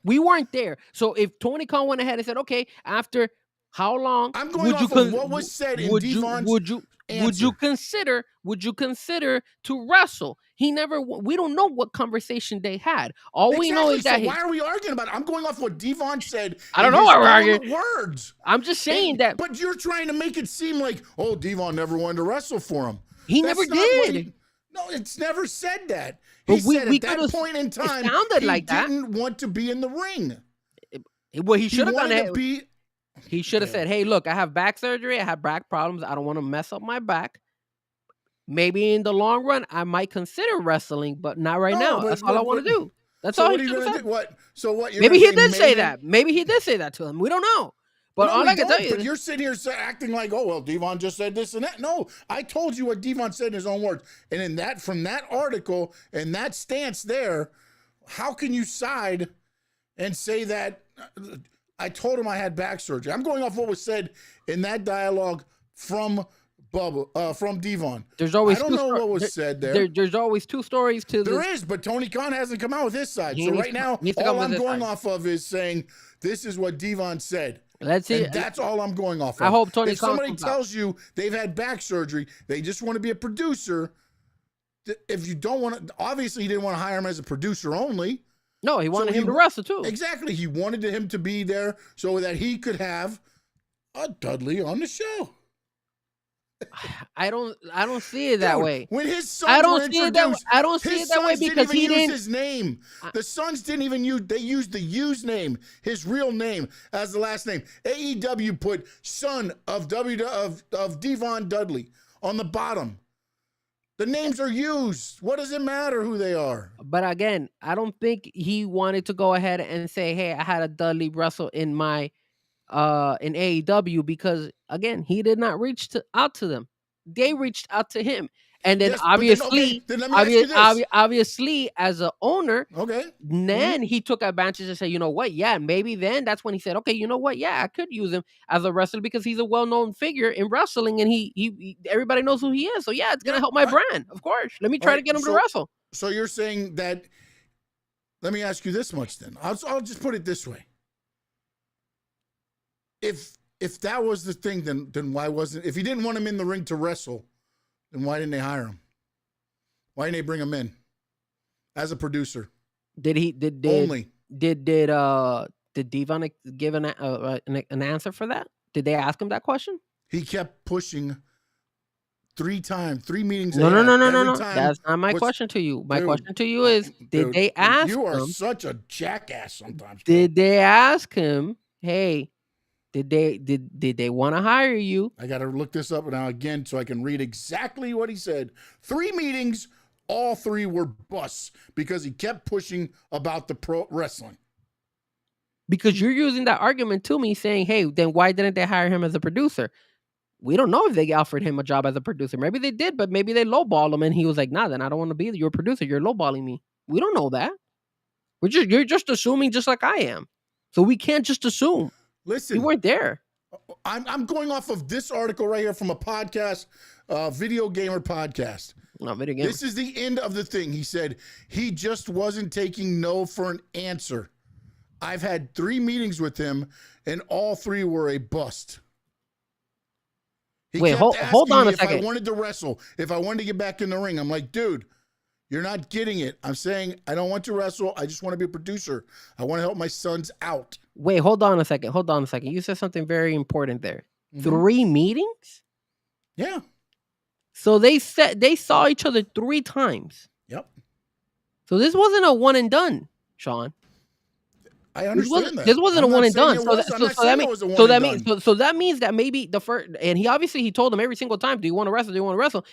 So if Tony Khan went ahead and said, okay, after how long I'm going off of what was said in Devon's would you consider to wrestle? We don't know what conversation they had. All we know is that why are we arguing about it? I'm going off what Devon said. I don't know why we're arguing. Words. I'm just saying that. But you're trying to make it seem like, oh, Devon never wanted to wrestle for him. He never did. No, it's never said that. But He said at that point in time, he didn't want to be in the ring. Well, he should have done it. Be, He should have said, hey, look, I have back surgery. I have back problems. I don't want to mess up my back. Maybe in the long run, I might consider wrestling, but not right now. That's all I want to do. That's all he should have said. What? So what? Maybe he did say that. Maybe he did say that to him. We don't know. But all I can tell you But you're sitting here acting like, oh, well, Devon just said this and that. No, I told you what Devon said in his own words. And in that, from that article and that stance there, how can you side and say that I told him I had back surgery? I'm going off what was said in that dialogue from from Devon. There's always I don't know what was said there. There's always two stories to There is, but Tony Khan hasn't come out with his side. So right now, all I'm going off of is saying this is what Devon said. Let's see. That's all I'm going off of. I hope Tony If Khan somebody tells you they've had back surgery, they just want to be a producer. If you don't want to, obviously he didn't want to hire him as a producer only. No, he wanted him to wrestle too. Exactly. He wanted him to be there so that he could have a Dudley on the show. I don't see it that way. When his sons were introduced, I don't see it that way because he didn't use his name. The sons didn't even use. They used the used name, his real name, as the last name. AEW put son of Devon Dudley on the bottom. The names are used. What does it matter who they are? But again, I don't think he wanted to go ahead and say, "Hey, I had a Dudley wrestle in my." In AEW, because again, he did not reach out to them. They reached out to him, and then obviously, obviously, as an owner, then he took advantage and said, you know what? Yeah, maybe then that's when he said, okay, you know what? Yeah, I could use him as a wrestler because he's a well-known figure in wrestling, and he everybody knows who he is. So yeah, it's gonna help my brand, of course. Let me try to get him to wrestle. So you're saying that? Let me ask you this much then. I'll just put it this way. If that was the thing, then why wasn't? If he didn't want him in the ring to wrestle, then why didn't they hire him? Why didn't they bring him in as a producer? Did Devon give an answer for that? Did they ask him that question? He kept pushing 3 meetings. No. That's not my question to you. My question to you is, did they ask him? You are such a jackass sometimes. Did they ask him, hey? Did they want to hire you? I got to look this up now again so I can read exactly what he said. 3 meetings, all 3 were busts because he kept pushing about the pro wrestling. Because you're using that argument to me saying, hey, then why didn't they hire him as a producer? We don't know if they offered him a job as a producer. Maybe they did, but maybe they lowballed him and he was like, nah, then I don't want to be your producer. You're lowballing me. We don't know that. You're just assuming just like I am. So we can't just assume. Listen, you weren't there. I'm going off of this article right here from a podcast, Video Gamer podcast. No, Video Gamer. This is the end of the thing. He said he just wasn't taking no for an answer. I've had 3 meetings with him, and all 3 were a bust. Wait, hold on a second. If I wanted to wrestle, if I wanted to get back in the ring, I'm like, dude, you're not getting it. I'm saying I don't want to wrestle. I just want to be a producer. I want to help my sons out. Wait, hold on a second. You said something very important there. 3 meetings? Yeah. So they saw each other 3 times. Yep. So this wasn't a one and done, Sean. I understand that. This wasn't a one and done. So that means that maybe the first, and he told them every single time, do you want to wrestle? Do you want to wrestle?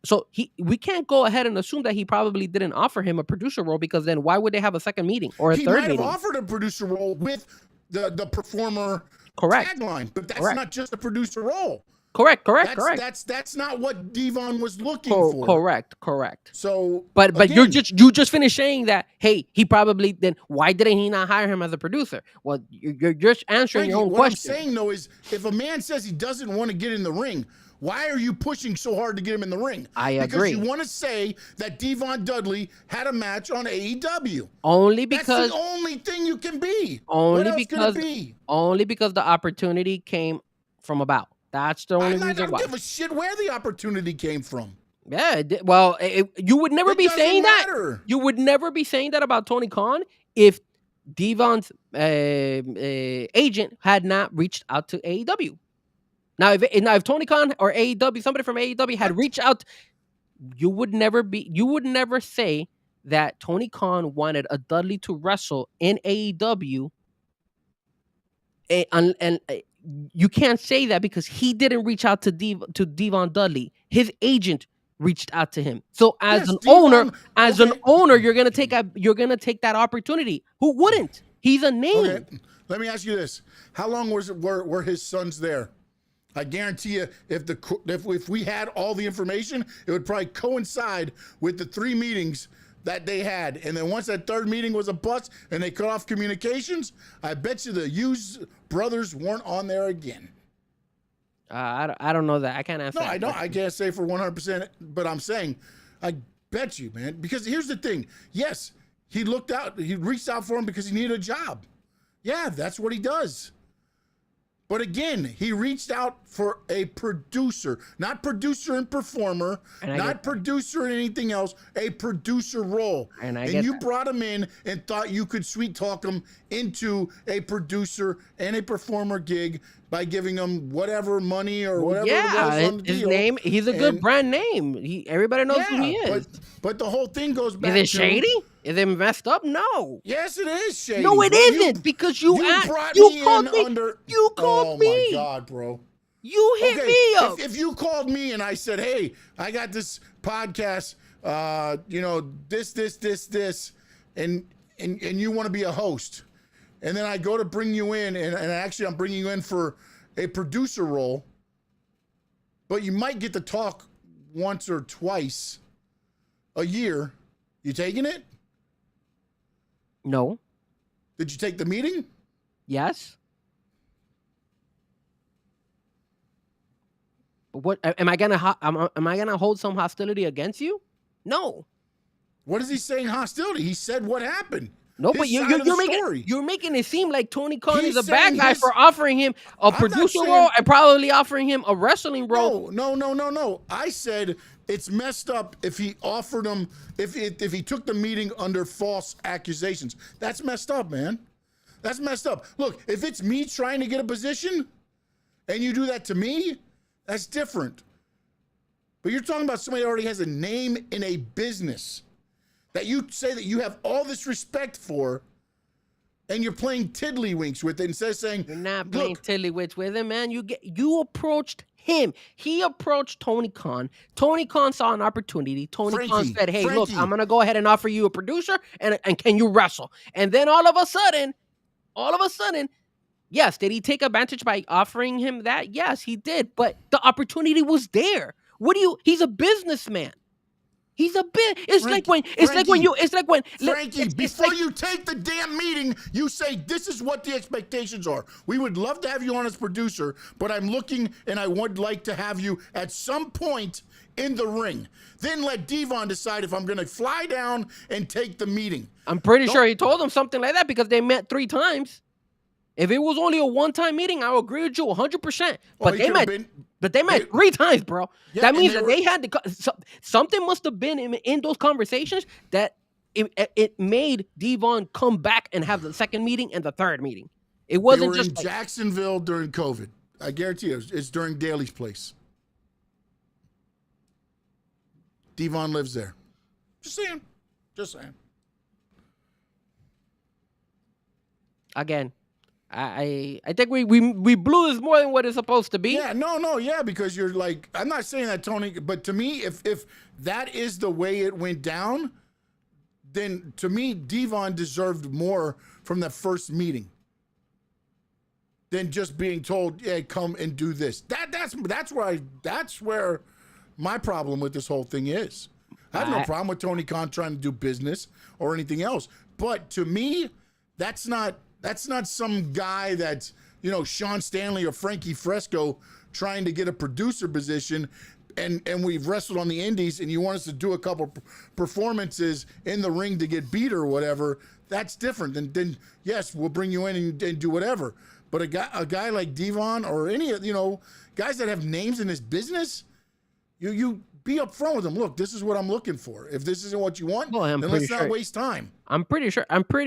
So we can't go ahead and assume that he probably didn't offer him a producer role, because then why would they have a second meeting or a third meeting? He might have offered a producer role with the performer Correct. tagline, but that's Correct. not just a producer role. Correct. That's not what Devon was looking for. Correct. So, But again, you just finished saying that. Hey, he probably then. Why didn't he not hire him as a producer? Well, you're just answering your own what question. I'm saying though is, if a man says he doesn't want to get in the ring, why are you pushing so hard to get him in the ring? I agree. Because you want to say that Devon Dudley had a match on AEW. Only because that's the only thing you can be. What else can it be? Only because the opportunity came from about. That's the only reason why. I don't give a shit where the opportunity came from. Yeah, well, you would never be saying matter. that. You would never be saying that about Tony Khan if Devon's agent had not reached out to AEW. Now, if Tony Khan or AEW, somebody from AEW had reached out, you would never say that Tony Khan wanted a Dudley to wrestle in AEW, and you can't say that because he didn't reach out to Devon Dudley. His agent reached out to him. So as an owner, you're gonna take that opportunity. Who wouldn't? He's a name. Okay. Let me ask you this: how long were his sons there? I guarantee you, if we had all the information, it would probably coincide with the 3 meetings that they had. And then once that 3rd meeting was a bust and they cut off communications, I bet you the Hughes brothers weren't on there again. I don't know that. I can't answer. No, I don't. I can't say for 100%, but I'm saying, I bet you, man. Because here's the thing. Yes, he reached out for him because he needed a job. Yeah, that's what he does. But again, he reached out for a producer, not producer and performer, not producer and anything else, a producer role. And you brought him in and thought you could sweet talk him into a producer and a performer gig by giving him whatever money or whatever. Yeah, his name. He's a good brand name. Everybody knows who he is. But the whole thing goes back. Is it shady? Is it messed up? No. Yes, it is shady. No, it isn't because you called me. You called me. Oh my God, bro. You hit me up. If you called me and I said, "Hey, I got this podcast, this, and you want to be a host," and then I go to bring you in, and actually I'm bringing you in for a producer role, but you might get to talk once or twice a year. You taking it? No. Did you take the meeting? Yes. What am I gonna hold some hostility against you? No. What is he saying hostility? He said what happened. No, but you're making it seem like Tony Khan is a bad guy for offering him a producer role and probably offering him a wrestling role. No. I said it's messed up if he offered him if he took the meeting under false accusations. That's messed up, man. That's messed up. Look, if it's me trying to get a position and you do that to me, that's different. But you're talking about somebody that already has a name in a business that you say that you have all this respect for, and you're playing tiddlywinks with it instead of saying, you're not playing tiddlywinks with him, man. You approached him. He approached Tony Khan. Tony Khan saw an opportunity. Tony Khan said, "Hey, look, I'm gonna go ahead and offer you a producer, and can you wrestle?" And then all of a sudden, yes, did he take advantage by offering him that? Yes, he did. But the opportunity was there. He's a businessman. He's a bit. Frankie, before you take the damn meeting, you say this is what the expectations are. We would love to have you on as producer, but I'm looking and I would like to have you at some point in the ring. Then let Devon decide if I'm going to fly down and take the meeting. I'm pretty sure he told him something like that because they met 3 times. If it was only a one-time meeting, I would agree with you 100%. But they met 3 times, bro. Yeah, that means that they had to. Something must have been in those conversations that it made Devon come back and have the 2nd meeting and the 3rd meeting. It wasn't they were just in Jacksonville during COVID. I guarantee you, it's during Daly's place. Devon lives there. Just saying. Again. I think we blew this more than what it's supposed to be. Yeah, no, because you're like, I'm not saying that, Tony, but to me, if that is the way it went down, then to me, Devon deserved more from that first meeting. than just being told, "Yeah, come and do this." That's where my problem with this whole thing is. I have no problem with Tony Khan trying to do business or anything else, but to me, that's not some guy that's, you know, Sean Stanley or Frankie Fresco trying to get a producer position, and we've wrestled on the indies, and you want us to do a couple performances in the ring to get beat or whatever. That's different than yes, we'll bring you in and do whatever. But a guy like Devon or any, you know, guys that have names in this business, you be upfront with them. Look, this is what I'm looking for. If this isn't what you want, then let's not waste time. I'm pretty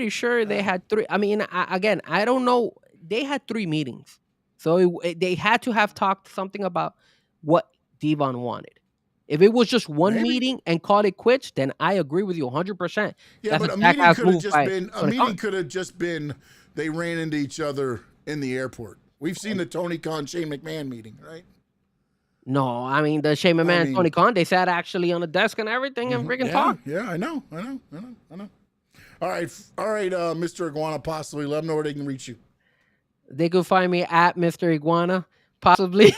sure they had 3. I mean, I don't know. They had 3 meetings, so they had to have talked something about what Devon wanted. If it was just one meeting and called it quits, then I agree with you 100%. Yeah, but a meeting could have just been they ran into each other in the airport. We've seen the Tony Khan Shane McMahon meeting, right? No, I mean the Shane McMahon Tony Khan, they sat actually on the desk and everything and freaking talked. Yeah, I know. All right, Mr. Iguana, possibly let them know where they can reach you. They could find me at Mr. Iguana, possibly.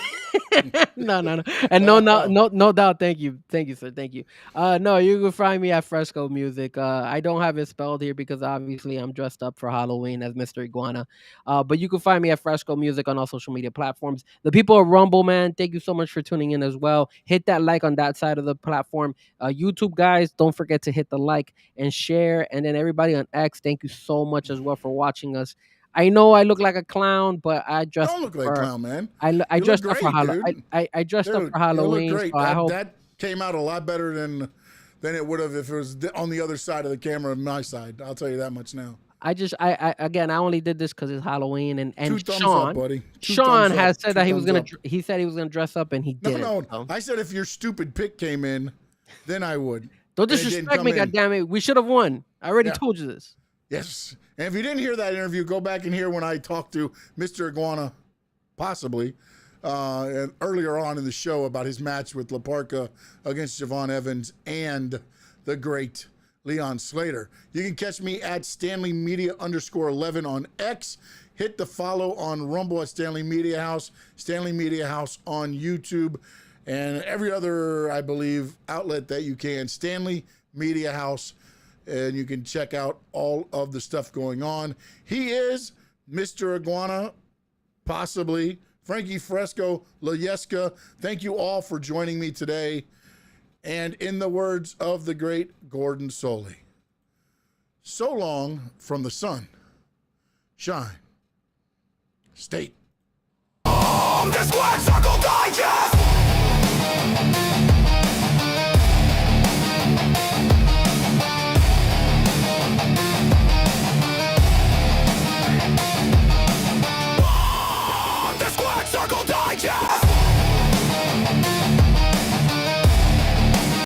No. And no doubt. Thank you, sir. Thank you. No, you can find me at Fresco Music. I don't have it spelled here because obviously I'm dressed up for Halloween as Mr. Iguana. But you can find me at Fresco Music on all social media platforms. The people at Rumble, man, thank you so much for tuning in as well. Hit that like on that side of the platform. YouTube guys, don't forget to hit the like and share. And then everybody on X, thank you so much as well for watching us. I know I look like a clown, but I dressed. Don't look like a clown, man. I dressed up for Halloween. I dressed up for Halloween. You look great. So I hope that came out a lot better than it would have if it was on the other side of the camera on my side. I'll tell you that much now. I only did this because it's Halloween and Two thumbs Sean, up, buddy. Sean has said that he said he was gonna dress up and he did. No. So. I said if your stupid pick came in, then I would. Don't disrespect me, goddammit. We should have won. I already told you this. Yes. And if you didn't hear that interview, go back and hear when I talked to Mr. Iguana, possibly, earlier on in the show about his match with La Parka against Javon Evans and the great Leon Slater. You can catch me at Stanley Media _11 on X. Hit the follow on Rumble at Stanley Media House on YouTube, and every other, I believe, outlet that you can. Stanley Media House. And you can check out all of the stuff going on. He is Mr. Iguana, possibly. Frankie Fresco, Layeska. Thank you all for joining me today. And in the words of the great Gordon Soley, so long from the sun, shine, state. The Square Circle Digest!